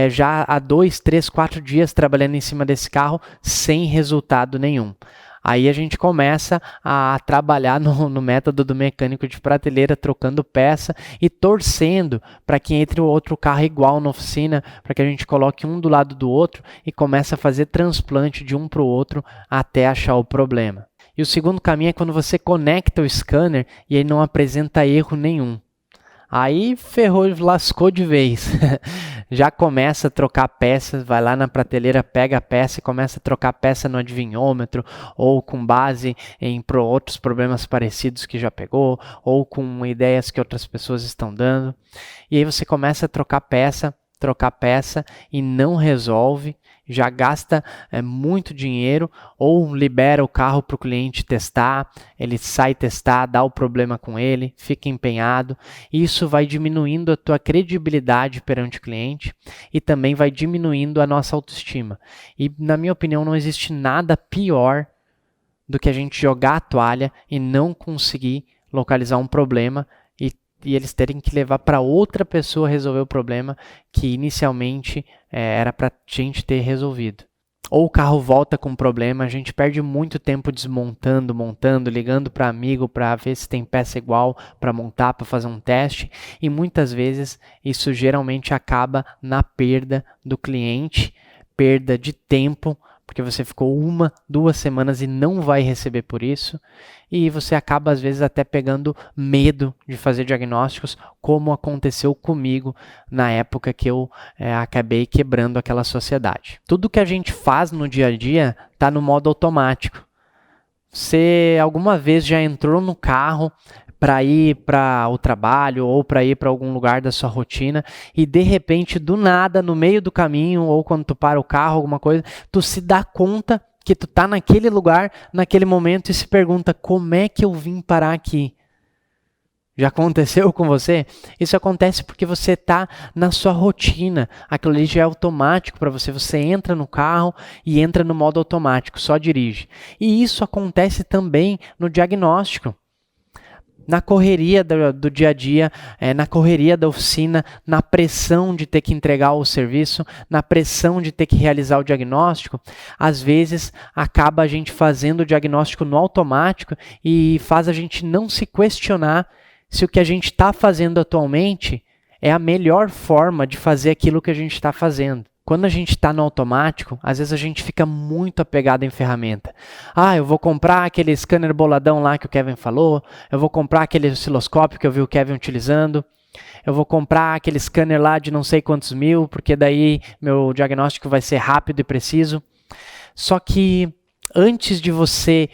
já há 2, 3, 4 dias trabalhando em cima desse carro sem resultado nenhum. Aí a gente começa a trabalhar no método do mecânico de prateleira, trocando peça e torcendo para que entre outro carro igual na oficina, para que a gente coloque um do lado do outro e comece a fazer transplante de um para o outro até achar o problema. E o segundo caminho é quando você conecta o scanner e ele não apresenta erro nenhum. Aí ferrou, lascou de vez. Já começa a trocar peças, vai lá na prateleira, pega a peça e começa a trocar peça no adivinhômetro, ou com base em outros problemas parecidos que já pegou, ou com ideias que outras pessoas estão dando. E aí você começa a trocar peça e não resolve, já gasta muito dinheiro, ou libera o carro para o cliente testar, ele sai testar, dá o problema com ele, fica empenhado, e isso vai diminuindo a tua credibilidade perante o cliente e também vai diminuindo a nossa autoestima. E na minha opinião não existe nada pior do que a gente jogar a toalha e não conseguir localizar um problema e eles terem que levar para outra pessoa resolver o problema que inicialmente era para a gente ter resolvido. Ou o carro volta com problema, a gente perde muito tempo desmontando, montando, ligando para amigo para ver se tem peça igual para montar, para fazer um teste, e muitas vezes isso geralmente acaba na perda do cliente, perda de tempo, porque você ficou 1, 2 semanas e não vai receber por isso, e você acaba às vezes até pegando medo de fazer diagnósticos, como aconteceu comigo na época que eu acabei quebrando aquela sociedade. Tudo que a gente faz no dia a dia está no modo automático. Você alguma vez já entrou no carro para ir para o trabalho ou para ir para algum lugar da sua rotina e de repente, do nada, no meio do caminho ou quando tu para o carro, alguma coisa, tu se dá conta que tu tá naquele lugar, naquele momento e se pergunta, como é que eu vim parar aqui? Já aconteceu com você? Isso acontece porque você está na sua rotina. Aquilo ali já é automático para você. Você entra no carro e entra no modo automático, só dirige. E isso acontece também no diagnóstico. Na correria do dia a dia, na correria da oficina, na pressão de ter que entregar o serviço, na pressão de ter que realizar o diagnóstico, às vezes acaba a gente fazendo o diagnóstico no automático e faz a gente não se questionar se o que a gente está fazendo atualmente é a melhor forma de fazer aquilo que a gente está fazendo. Quando a gente está no automático, às vezes a gente fica muito apegado em ferramenta. Eu vou comprar aquele scanner boladão lá que o Kevin falou, eu vou comprar aquele osciloscópio que eu vi o Kevin utilizando, eu vou comprar aquele scanner lá de não sei quantos mil, porque daí meu diagnóstico vai ser rápido e preciso. Só que antes de você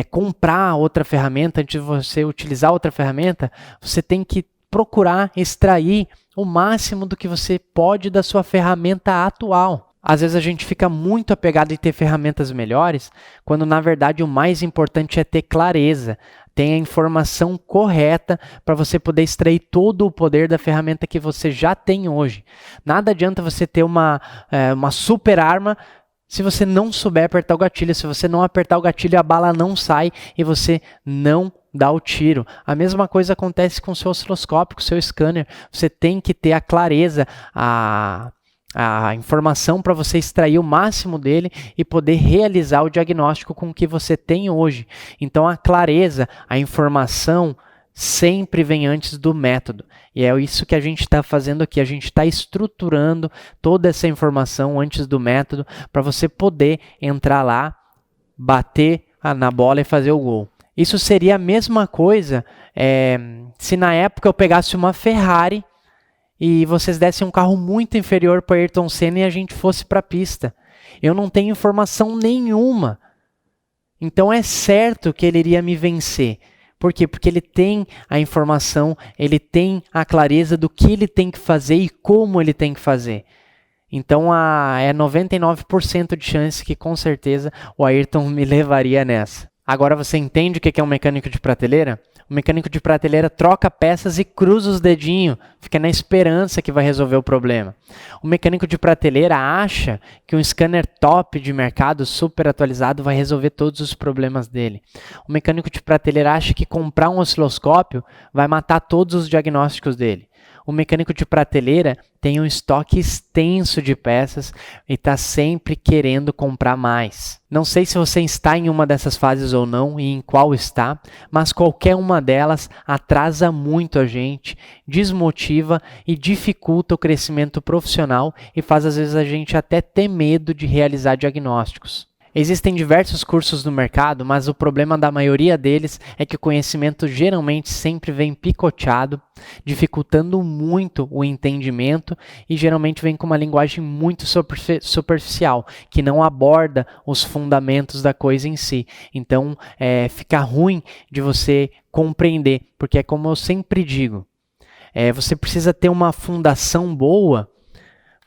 comprar outra ferramenta, antes de você utilizar outra ferramenta, você tem que procurar extrair o máximo do que você pode da sua ferramenta atual. Às vezes a gente fica muito apegado em ter ferramentas melhores, quando na verdade o mais importante é ter clareza, ter a informação correta para você poder extrair todo o poder da ferramenta que você já tem hoje. Nada adianta você ter uma super arma se você não souber apertar o gatilho. Se você não apertar o gatilho, a bala não sai e você não dá o tiro. A mesma coisa acontece com o seu osciloscópio, com o seu scanner. Você tem que ter a clareza, a informação para você extrair o máximo dele e poder realizar o diagnóstico com o que você tem hoje. Então a clareza, a informação sempre vem antes do método. E é isso que a gente está fazendo aqui. A gente está estruturando toda essa informação antes do método para você poder entrar lá, bater na bola e fazer o gol. Isso seria a mesma coisa se na época eu pegasse uma Ferrari e vocês dessem um carro muito inferior para Ayrton Senna e a gente fosse para a pista. Eu não tenho informação nenhuma. Então é certo que ele iria me vencer. Por quê? Porque ele tem a informação, ele tem a clareza do que ele tem que fazer e como ele tem que fazer. Então é 99% de chance que com certeza o Ayrton me levaria nessa. Agora você entende o que é um mecânico de prateleira? O mecânico de prateleira troca peças e cruza os dedinhos, fica na esperança que vai resolver o problema. O mecânico de prateleira acha que um scanner top de mercado, super atualizado, vai resolver todos os problemas dele. O mecânico de prateleira acha que comprar um osciloscópio vai matar todos os diagnósticos dele. O mecânico de prateleira tem um estoque extenso de peças e está sempre querendo comprar mais. Não sei se você está em uma dessas fases ou não e em qual está, mas qualquer uma delas atrasa muito a gente, desmotiva e dificulta o crescimento profissional e faz às vezes a gente até ter medo de realizar diagnósticos. Existem diversos cursos no mercado, mas o problema da maioria deles é que o conhecimento geralmente sempre vem picoteado, dificultando muito o entendimento e geralmente vem com uma linguagem muito superficial, que não aborda os fundamentos da coisa em si. Então, fica ruim de você compreender, porque é como eu sempre digo, você precisa ter uma fundação boa.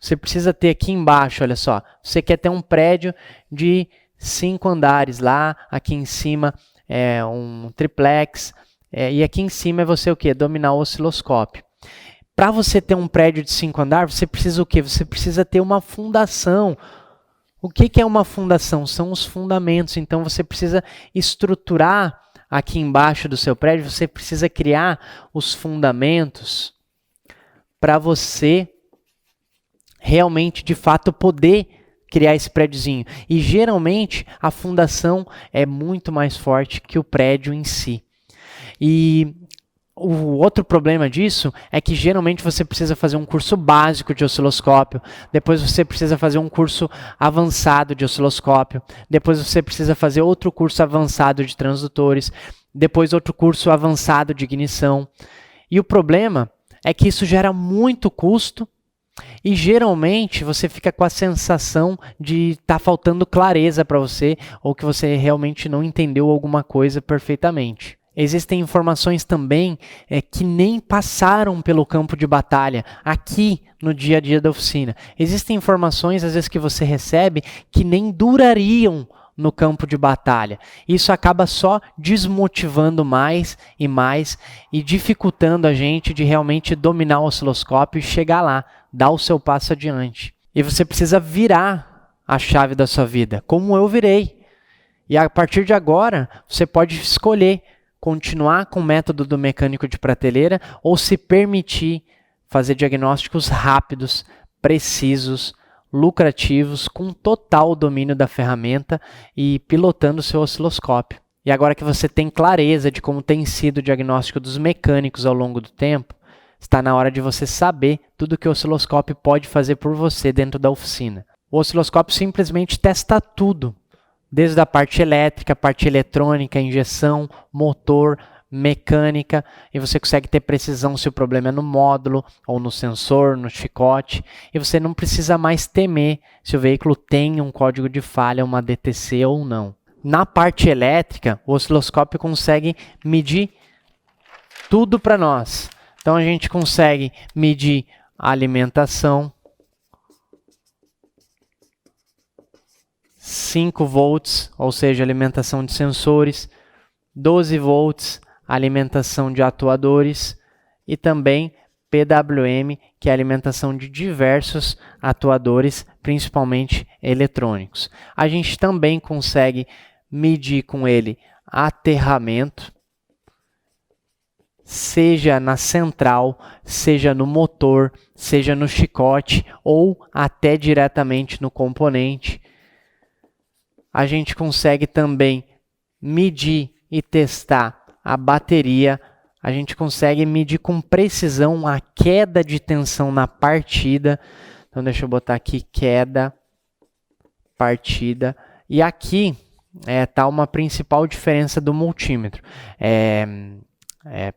Você precisa ter aqui embaixo, olha só, você quer ter um prédio de 5 andares lá, aqui em cima é um triplex, e aqui em cima é você o quê? Dominar o osciloscópio. Para você ter um prédio de 5 andares, você precisa o quê? Você precisa ter uma fundação. O que é uma fundação? São os fundamentos, então você precisa estruturar aqui embaixo do seu prédio, você precisa criar os fundamentos para você realmente, de fato, poder criar esse prédiozinho. E geralmente a fundação é muito mais forte que o prédio em si. E o outro problema disso é que geralmente você precisa fazer um curso básico de osciloscópio, depois você precisa fazer um curso avançado de osciloscópio, depois você precisa fazer outro curso avançado de transdutores, depois outro curso avançado de ignição. E o problema é que isso gera muito custo. E geralmente você fica com a sensação de estar faltando clareza para você ou que você realmente não entendeu alguma coisa perfeitamente. Existem informações também que nem passaram pelo campo de batalha aqui no dia a dia da oficina. Existem informações às vezes que você recebe que nem durariam no campo de batalha. Isso acaba só desmotivando mais e dificultando a gente de realmente dominar o osciloscópio e chegar lá, dar o seu passo adiante. E você precisa virar a chave da sua vida, como eu virei. E a partir de agora, você pode escolher continuar com o método do mecânico de prateleira ou se permitir fazer diagnósticos rápidos, precisos, lucrativos, com total domínio da ferramenta e pilotando o seu osciloscópio. E agora que você tem clareza de como tem sido o diagnóstico dos mecânicos ao longo do tempo, está na hora de você saber tudo que o osciloscópio pode fazer por você dentro da oficina. O osciloscópio simplesmente testa tudo, desde a parte elétrica, parte eletrônica, injeção, motor, mecânica, e você consegue ter precisão se o problema é no módulo, ou no sensor, no chicote, e você não precisa mais temer se o veículo tem um código de falha, uma DTC ou não. Na parte elétrica, o osciloscópio consegue medir tudo para nós. Então a gente consegue medir a alimentação, 5 volts, ou seja, alimentação de sensores, 12 volts, alimentação de atuadores e também PWM, que é a alimentação de diversos atuadores, principalmente eletrônicos. A gente também consegue medir com ele aterramento, seja na central, seja no motor, seja no chicote ou até diretamente no componente. A gente consegue também medir e testar a bateria, a gente consegue medir com precisão a queda de tensão na partida. Então deixa eu botar aqui queda, partida. E aqui está uma principal diferença do multímetro.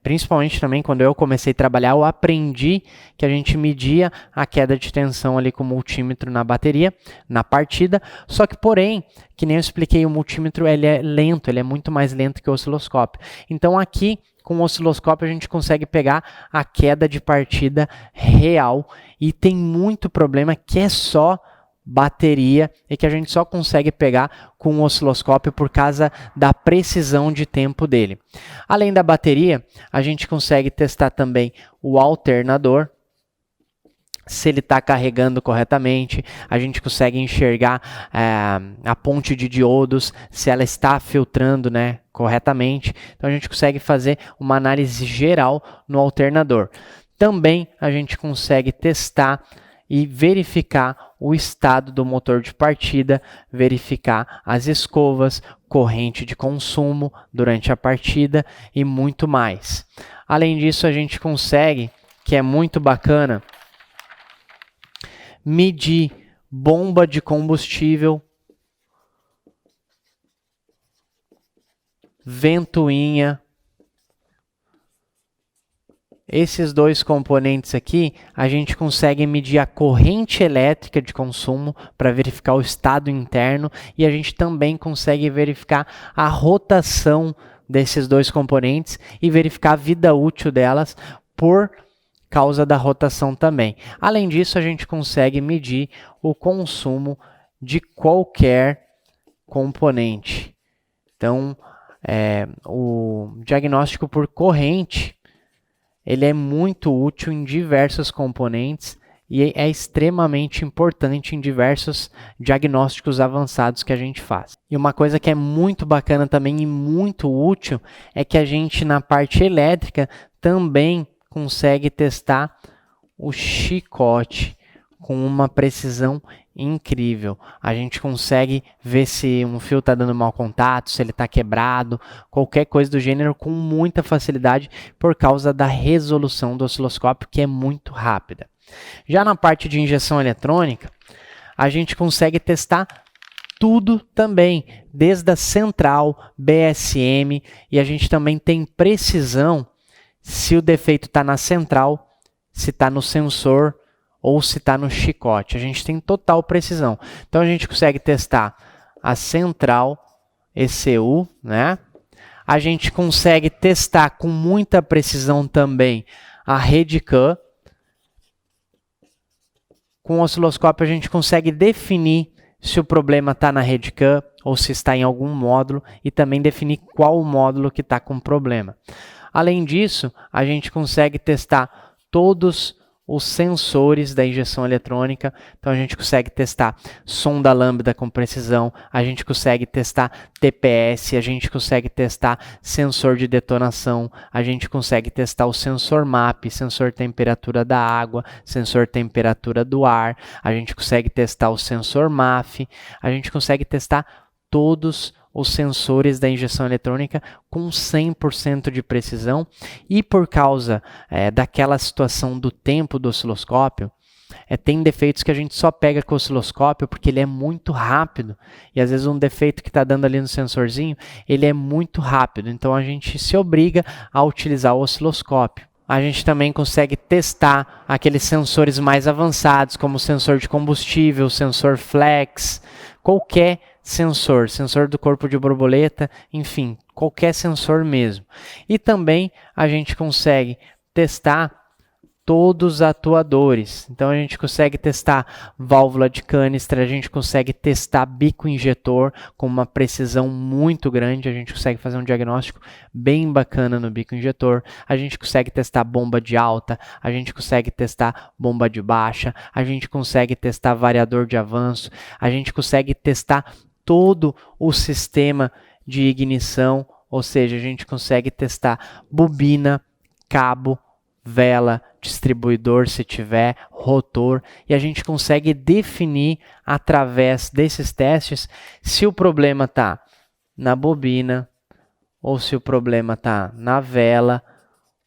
Principalmente também quando eu comecei a trabalhar, eu aprendi que a gente media a queda de tensão ali com o multímetro na bateria, na partida, só que porém, que nem eu expliquei, o multímetro ele é lento, ele é muito mais lento que o osciloscópio. Então aqui, com o osciloscópio, a gente consegue pegar a queda de partida real e tem muito problema que é só bateria e que a gente só consegue pegar com o osciloscópio por causa da precisão de tempo dele. Além da bateria, a gente consegue testar também o alternador, se ele está carregando corretamente, a gente consegue enxergar a ponte de diodos, se ela está filtrando, né, corretamente. Então a gente consegue fazer uma análise geral no alternador. Também a gente consegue testar e verificar o estado do motor de partida, verificar as escovas, corrente de consumo durante a partida e muito mais. Além disso, a gente consegue, que é muito bacana, medir bomba de combustível, ventoinha. Esses dois componentes aqui, a gente consegue medir a corrente elétrica de consumo para verificar o estado interno e a gente também consegue verificar a rotação desses dois componentes e verificar a vida útil delas por causa da rotação também. Além disso, a gente consegue medir o consumo de qualquer componente. Então, o diagnóstico por corrente, ele é muito útil em diversos componentes e é extremamente importante em diversos diagnósticos avançados que a gente faz. E uma coisa que é muito bacana também e muito útil é que a gente, na parte elétrica, também consegue testar o chicote com uma precisão incrível. A gente consegue ver se um fio está dando mau contato, se ele está quebrado, qualquer coisa do gênero com muita facilidade por causa da resolução do osciloscópio, que é muito rápida. Já na parte de injeção eletrônica, a gente consegue testar tudo também, desde a central, BSM, e a gente também tem precisão se o defeito está na central, se está no sensor ou se está no chicote. A gente tem total precisão. Então a gente consegue testar a central ECU, né? A gente consegue testar com muita precisão também a rede CAN. Com o osciloscópio a gente consegue definir se o problema está na rede CAN ou se está em algum módulo e também definir qual o módulo que está com problema. Além disso, a gente consegue testar todos os sensores da injeção eletrônica. Então a gente consegue testar sonda lambda com precisão, a gente consegue testar TPS, a gente consegue testar sensor de detonação, a gente consegue testar o sensor MAP, sensor temperatura da água, sensor temperatura do ar, a gente consegue testar o sensor MAF, a gente consegue testar todos os sensores da injeção eletrônica com 100% de precisão e por causa daquela situação do tempo do osciloscópio, tem defeitos que a gente só pega com o osciloscópio porque ele é muito rápido e às vezes um defeito que está dando ali no sensorzinho, ele é muito rápido, então a gente se obriga a utilizar o osciloscópio. A gente também consegue testar aqueles sensores mais avançados, como o sensor de combustível, sensor flex, qualquer sensor do corpo de borboleta, enfim, qualquer sensor mesmo. E também a gente consegue testar todos os atuadores. Então a gente consegue testar válvula de canister, a gente consegue testar bico injetor com uma precisão muito grande, a gente consegue fazer um diagnóstico bem bacana no bico injetor, a gente consegue testar bomba de alta, a gente consegue testar bomba de baixa, a gente consegue testar variador de avanço, a gente consegue testar todo o sistema de ignição, ou seja, a gente consegue testar bobina, cabo, vela, distribuidor se tiver, rotor, e a gente consegue definir através desses testes se o problema está na bobina, ou se o problema está na vela,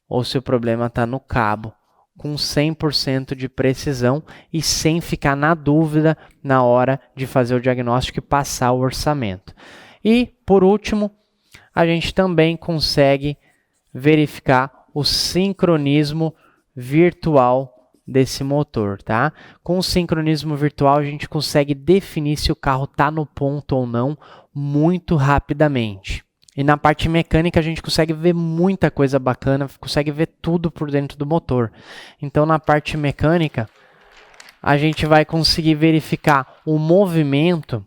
ou se o problema está no cabo, com 100% de precisão e sem ficar na dúvida na hora de fazer o diagnóstico e passar o orçamento. E, por último, a gente também consegue verificar o sincronismo virtual desse motor, tá? Com o sincronismo virtual a gente consegue definir se o carro está no ponto ou não muito rapidamente. E na parte mecânica a gente consegue ver muita coisa bacana, consegue ver tudo por dentro do motor. Então na parte mecânica a gente vai conseguir verificar o movimento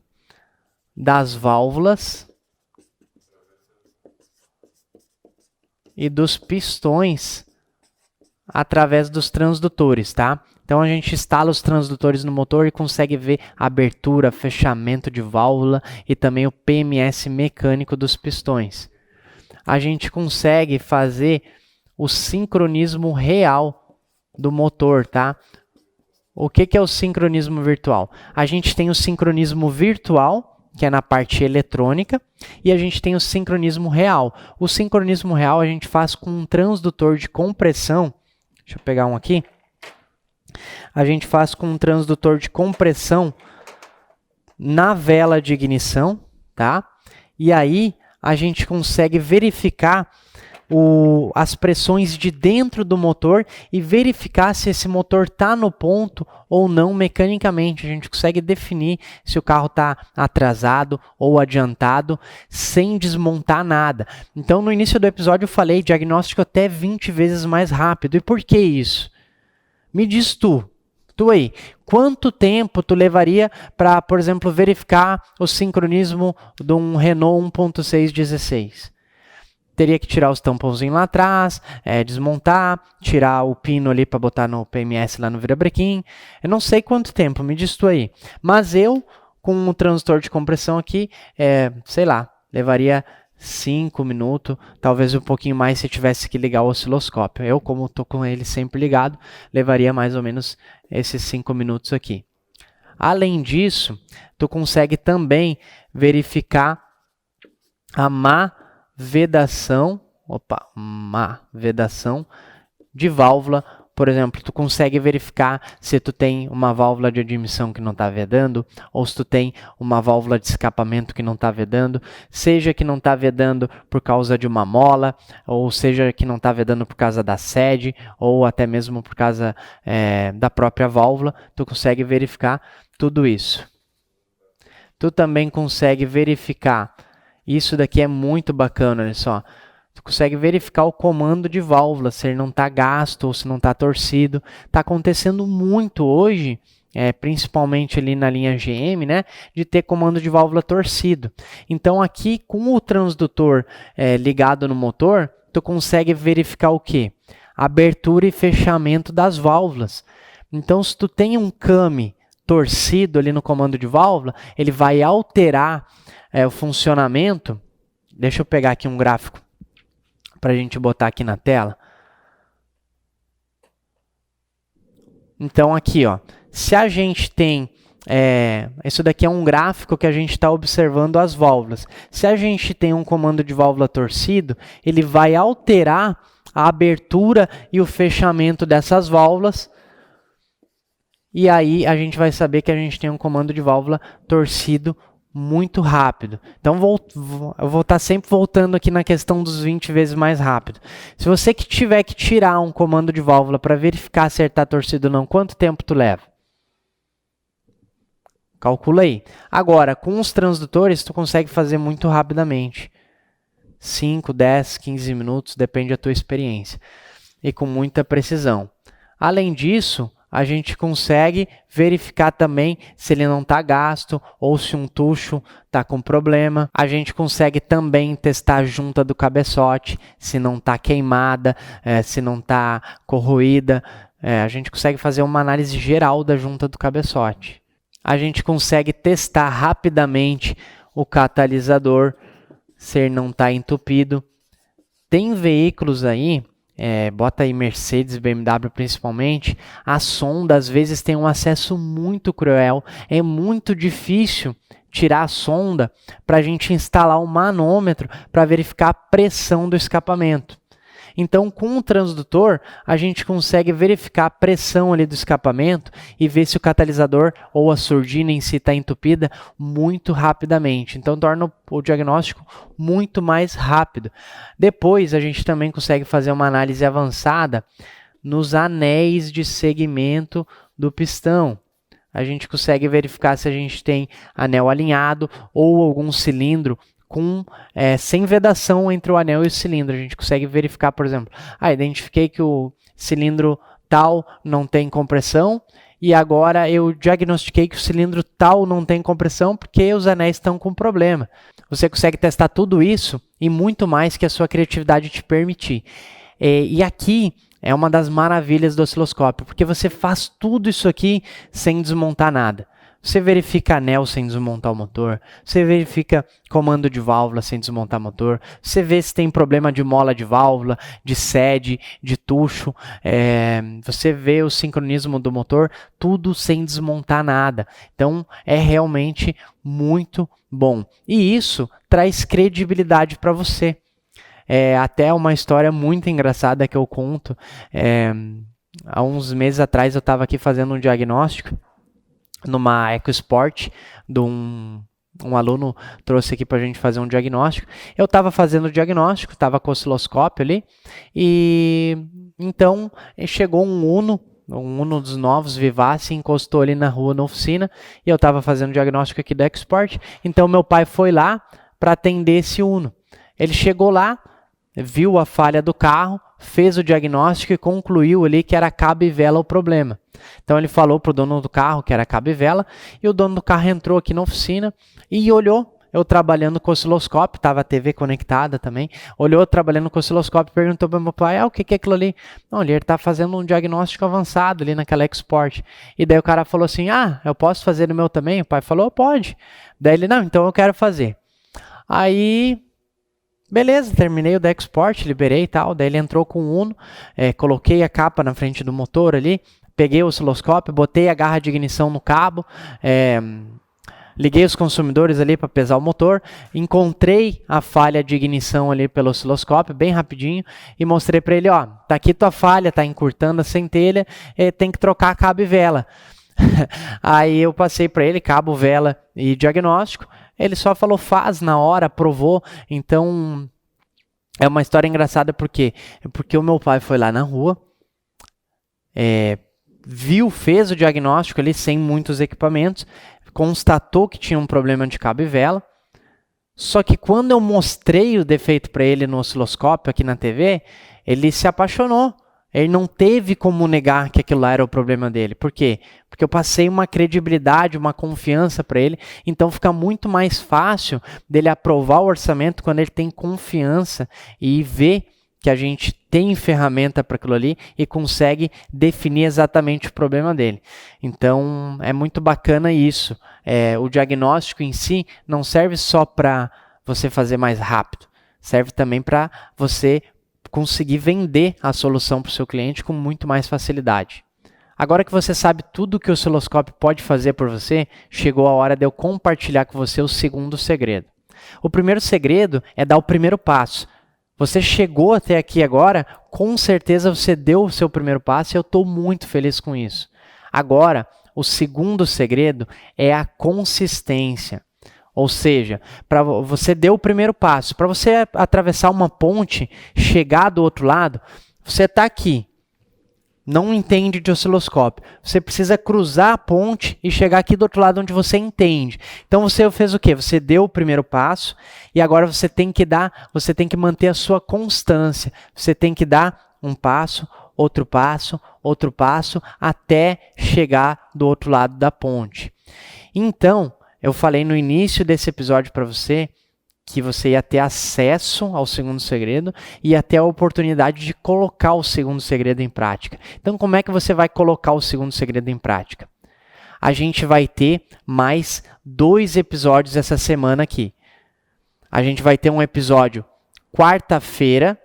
das válvulas e dos pistões através dos transdutores, tá? Então a gente instala os transdutores no motor e consegue ver abertura, fechamento de válvula e também o PMS mecânico dos pistões. A gente consegue fazer o sincronismo real do motor, tá? O que é o sincronismo virtual? A gente tem o sincronismo virtual, que é na parte eletrônica, e a gente tem o sincronismo real. O sincronismo real a gente faz com um transdutor de compressão. Deixa eu pegar um aqui. A gente faz com um transdutor de compressão na vela de ignição, tá? E aí a gente consegue verificar as pressões de dentro do motor e verificar se esse motor está no ponto ou não mecanicamente. A gente consegue definir se o carro está atrasado ou adiantado sem desmontar nada. Então, no início do episódio eu falei diagnóstico até 20 vezes mais rápido. E por que isso? Me diz tu aí, quanto tempo tu levaria para, por exemplo, verificar o sincronismo de um Renault 1.6 16? Teria que tirar os tampãozinhos lá atrás, desmontar, tirar o pino ali para botar no PMS lá no virabrequim. Eu não sei quanto tempo, me diz tu aí. Mas eu, com o transdutor de compressão aqui, sei lá, levaria 5 minutos, talvez um pouquinho mais se tivesse que ligar o osciloscópio. Eu, como estou com ele sempre ligado, levaria mais ou menos esses 5 minutos aqui. Além disso, tu consegue também verificar a má vedação de válvula. Por exemplo, tu consegue verificar se tu tem uma válvula de admissão que não está vedando, ou se tu tem uma válvula de escapamento que não está vedando, seja que não está vedando por causa de uma mola, ou seja que não está vedando por causa da sede, ou até mesmo por causa da própria válvula. Tu consegue verificar tudo isso. Tu também consegue verificar, isso daqui é muito bacana, olha só. Tu consegue verificar o comando de válvula, se ele não está gasto ou se não está torcido. Está acontecendo muito hoje, principalmente ali na linha GM, né, de ter comando de válvula torcido. Então aqui com o transdutor ligado no motor, tu consegue verificar o quê? Abertura e fechamento das válvulas. Então se tu tem um came torcido ali no comando de válvula, ele vai alterar o funcionamento. Deixa eu pegar aqui um gráfico para a gente botar aqui na tela. Então aqui, ó, se a gente tem, isso daqui é um gráfico que a gente está observando as válvulas. Se a gente tem um comando de válvula torcido, ele vai alterar a abertura e o fechamento dessas válvulas. E aí a gente vai saber que a gente tem um comando de válvula torcido muito rápido. Então eu vou estar sempre voltando aqui na questão dos 20 vezes mais rápido. Se você que tiver que tirar um comando de válvula para verificar se ele está torcido ou não, quanto tempo tu leva? Calcula aí. Agora, com os transdutores, tu consegue fazer muito rapidamente. 5, 10, 15 minutos, depende da tua experiência. E com muita precisão. Além disso, a gente consegue verificar também se ele não está gasto ou se um tucho está com problema. A gente consegue também testar a junta do cabeçote, se não está queimada, se não está corroída. A gente consegue fazer uma análise geral da junta do cabeçote. A gente consegue testar rapidamente o catalisador, se ele não está entupido. Tem veículos aí, bota aí Mercedes, BMW principalmente, a sonda às vezes tem um acesso muito cruel, é muito difícil tirar a sonda para a gente instalar um manômetro para verificar a pressão do escapamento. Então, com o transdutor, a gente consegue verificar a pressão ali do escapamento e ver se o catalisador ou a surdina em si está entupida muito rapidamente. Então, torna o diagnóstico muito mais rápido. Depois, a gente também consegue fazer uma análise avançada nos anéis de segmento do pistão. A gente consegue verificar se a gente tem anel alinhado ou algum cilindro sem vedação entre o anel e o cilindro. A gente consegue verificar, por exemplo, identifiquei que o cilindro tal não tem compressão e agora eu diagnostiquei que o cilindro tal não tem compressão porque os anéis estão com problema. Você consegue testar tudo isso e muito mais que a sua criatividade te permitir. E aqui é uma das maravilhas do osciloscópio, porque você faz tudo isso aqui sem desmontar nada. Você verifica anel sem desmontar o motor, você verifica comando de válvula sem desmontar o motor, você vê se tem problema de mola de válvula, de sede, de tucho, você vê o sincronismo do motor, tudo sem desmontar nada. Então é realmente muito bom. E isso traz credibilidade para você. Até uma história muito engraçada que eu conto. Há uns meses atrás eu estava aqui fazendo um diagnóstico numa EcoSport de um um aluno trouxe aqui para a gente fazer um diagnóstico. Eu estava fazendo o diagnóstico, estava com o osciloscópio ali, e então chegou um Uno dos novos, Vivace, encostou ali na rua, na oficina, e eu estava fazendo o diagnóstico aqui da Export, então meu pai foi lá para atender esse Uno. Ele chegou lá, viu a falha do carro, fez o diagnóstico e concluiu ali que era cabo e vela o problema. Então ele falou para o dono do carro que era cabo e vela, e o dono do carro entrou aqui na oficina e olhou, eu trabalhando com osciloscópio, estava a TV conectada também, olhou trabalhando com osciloscópio e perguntou para meu pai, o que é aquilo ali? Não, ele está fazendo um diagnóstico avançado ali naquela Export. E daí o cara falou assim, eu posso fazer no meu também? O pai falou, pode. Daí ele, não, então eu quero fazer. Aí, beleza, terminei o da Export, liberei e tal, daí ele entrou com o Uno, coloquei a capa na frente do motor ali, peguei o osciloscópio, botei a garra de ignição no cabo, liguei os consumidores ali para pesar o motor, encontrei a falha de ignição ali pelo osciloscópio, bem rapidinho, e mostrei para ele, tá aqui tua falha, tá encurtando a centelha, tem que trocar cabo e vela. Aí eu passei para ele cabo, vela e diagnóstico, ele só falou faz na hora, aprovou. Então é uma história engraçada porque o meu pai foi lá na rua, fez o diagnóstico ali sem muitos equipamentos, constatou que tinha um problema de cabo e vela, só que quando eu mostrei o defeito para ele no osciloscópio aqui na TV, ele se apaixonou. Ele não teve como negar que aquilo lá era o problema dele. Por quê? Porque eu passei uma credibilidade, uma confiança para ele. Então fica muito mais fácil dele aprovar o orçamento quando ele tem confiança e vê que a gente tem ferramenta para aquilo ali e consegue definir exatamente o problema dele. Então é muito bacana isso. O diagnóstico em si não serve só para você fazer mais rápido. Serve também para você conseguir vender a solução para o seu cliente com muito mais facilidade. Agora que você sabe tudo o que o osciloscópio pode fazer por você, chegou a hora de eu compartilhar com você o segundo segredo. O primeiro segredo é dar o primeiro passo. Você chegou até aqui agora, com certeza você deu o seu primeiro passo e eu estou muito feliz com isso. Agora, o segundo segredo é a consistência. Ou seja, para você deu o primeiro passo. Para você atravessar uma ponte, chegar do outro lado, você está aqui, não entende de osciloscópio. Você precisa cruzar a ponte e chegar aqui do outro lado onde você entende. Então você fez o quê? Você deu o primeiro passo e agora você tem que manter a sua constância. Você tem que dar um passo, outro passo, até chegar do outro lado da ponte. Então, eu falei no início desse episódio para você que você ia ter acesso ao segundo segredo e ia ter a oportunidade de colocar o segundo segredo em prática. Então, como é que você vai colocar o segundo segredo em prática? A gente vai ter mais 2 episódios essa semana aqui. A gente vai ter um episódio quarta-feira,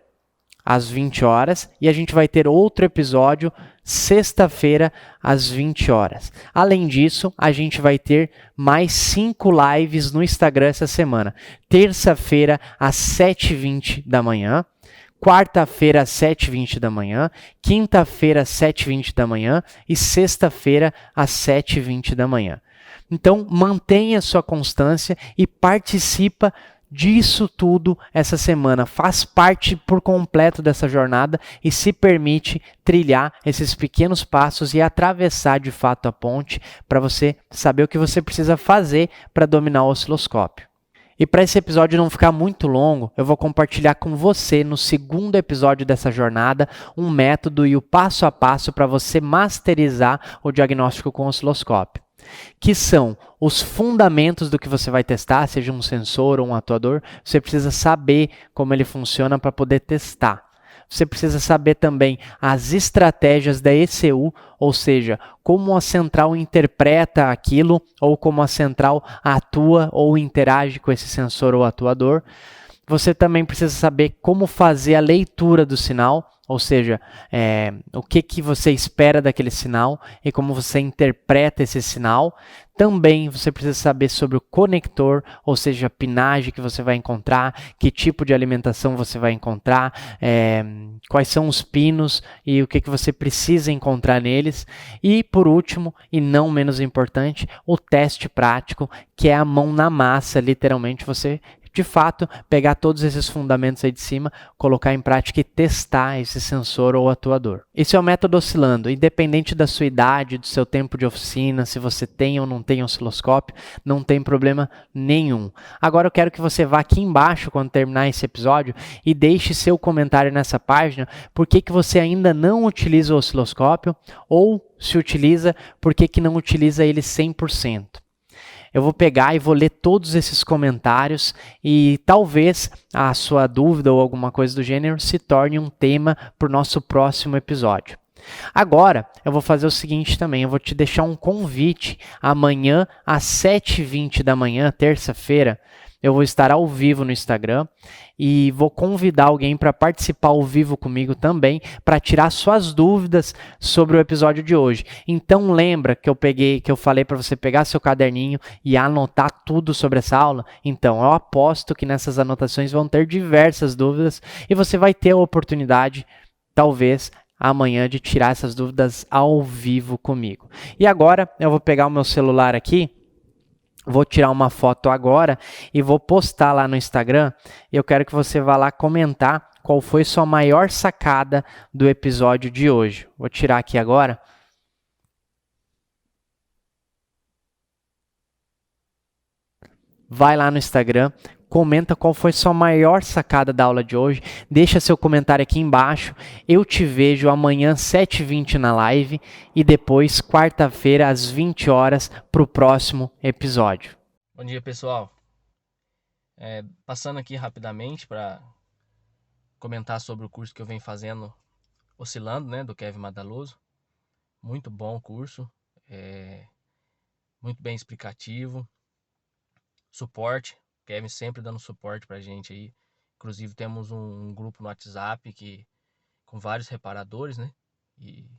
às 20 horas, e a gente vai ter outro episódio sexta-feira, às 20 horas. Além disso, a gente vai ter mais 5 lives no Instagram essa semana. Terça-feira, às 7h20 da manhã. Quarta-feira, às 7h20 da manhã. Quinta-feira, às 7h20 da manhã. E sexta-feira, às 7h20 da manhã. Então, mantenha sua constância e participa disso tudo essa semana. Faz parte por completo dessa jornada e se permite trilhar esses pequenos passos e atravessar de fato a ponte para você saber o que você precisa fazer para dominar o osciloscópio. E para esse episódio não ficar muito longo, eu vou compartilhar com você no segundo episódio dessa jornada um método e o passo a passo para você masterizar o diagnóstico com osciloscópio, que são os fundamentos do que você vai testar, seja um sensor ou um atuador. Você precisa saber como ele funciona para poder testar. Você precisa saber também as estratégias da ECU, ou seja, como a central interpreta aquilo, ou como a central atua ou interage com esse sensor ou atuador. Você também precisa saber como fazer a leitura do sinal, ou seja, o que você espera daquele sinal e como você interpreta esse sinal. Também você precisa saber sobre o conector, ou seja, a pinagem que você vai encontrar, que tipo de alimentação você vai encontrar, quais são os pinos e o que você precisa encontrar neles. E por último, e não menos importante, o teste prático, que é a mão na massa, literalmente você de fato, pegar todos esses fundamentos aí de cima, colocar em prática e testar esse sensor ou atuador. Esse é o método oscilando, independente da sua idade, do seu tempo de oficina, se você tem ou não tem osciloscópio, não tem problema nenhum. Agora eu quero que você vá aqui embaixo, quando terminar esse episódio, e deixe seu comentário nessa página, por que você ainda não utiliza o osciloscópio, ou se utiliza, por que não utiliza ele 100%. Eu vou pegar e vou ler todos esses comentários e talvez a sua dúvida ou alguma coisa do gênero se torne um tema para o nosso próximo episódio. Agora, eu vou fazer o seguinte também, eu vou te deixar um convite amanhã às 7h20 da manhã, terça-feira. Eu vou estar ao vivo no Instagram e vou convidar alguém para participar ao vivo comigo também, para tirar suas dúvidas sobre o episódio de hoje. Então lembra que eu falei para você pegar seu caderninho e anotar tudo sobre essa aula? Então eu aposto que nessas anotações vão ter diversas dúvidas e você vai ter a oportunidade, talvez, amanhã de tirar essas dúvidas ao vivo comigo. E agora eu vou pegar o meu celular aqui. Vou tirar uma foto agora e vou postar lá no Instagram. Eu quero que você vá lá comentar qual foi sua maior sacada do episódio de hoje. Vou tirar aqui agora. Vai lá no Instagram, comenta qual foi sua maior sacada da aula de hoje. Deixa seu comentário aqui embaixo. Eu te vejo amanhã 7h20 na live e depois quarta-feira às 20 horas para o próximo episódio. Bom dia, pessoal. Passando aqui rapidamente para comentar sobre o curso que eu venho fazendo, Oscilando, né, do Kevin Madaloso. Muito bom o curso, muito bem explicativo. Suporte, Kevin sempre dando suporte pra gente aí. Inclusive temos um grupo no WhatsApp com vários reparadores, né? E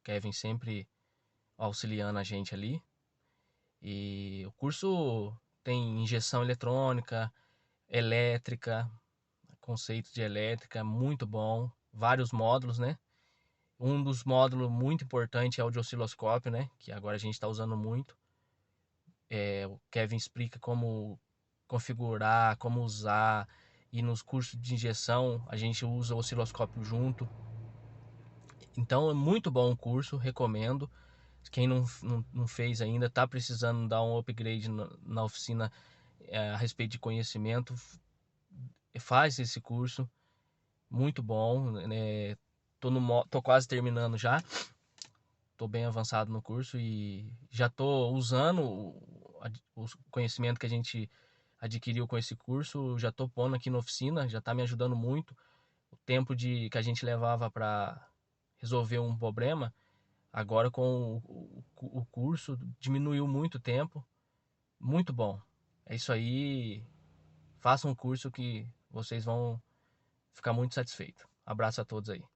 Kevin sempre auxiliando a gente ali. E o curso tem injeção eletrônica, elétrica, conceito de elétrica, muito bom. Vários módulos, né? Um dos módulos muito importante é o de osciloscópio, né? Que agora a gente está usando muito. O Kevin explica como configurar, como usar. E nos cursos de injeção a gente usa o osciloscópio junto. Então é muito bom o curso, recomendo. Quem não fez ainda, está precisando dar um upgrade na oficina a respeito de conhecimento, faz esse curso, muito bom, né? Tô quase terminando já, tô bem avançado no curso e já tô usando o conhecimento que a gente adquiriu com esse curso, já tô pondo aqui na oficina, já tá me ajudando muito. O tempo que a gente levava para resolver um problema, agora com o curso diminuiu muito o tempo, muito bom. É isso aí, façam um curso que vocês vão ficar muito satisfeitos. Abraço a todos aí.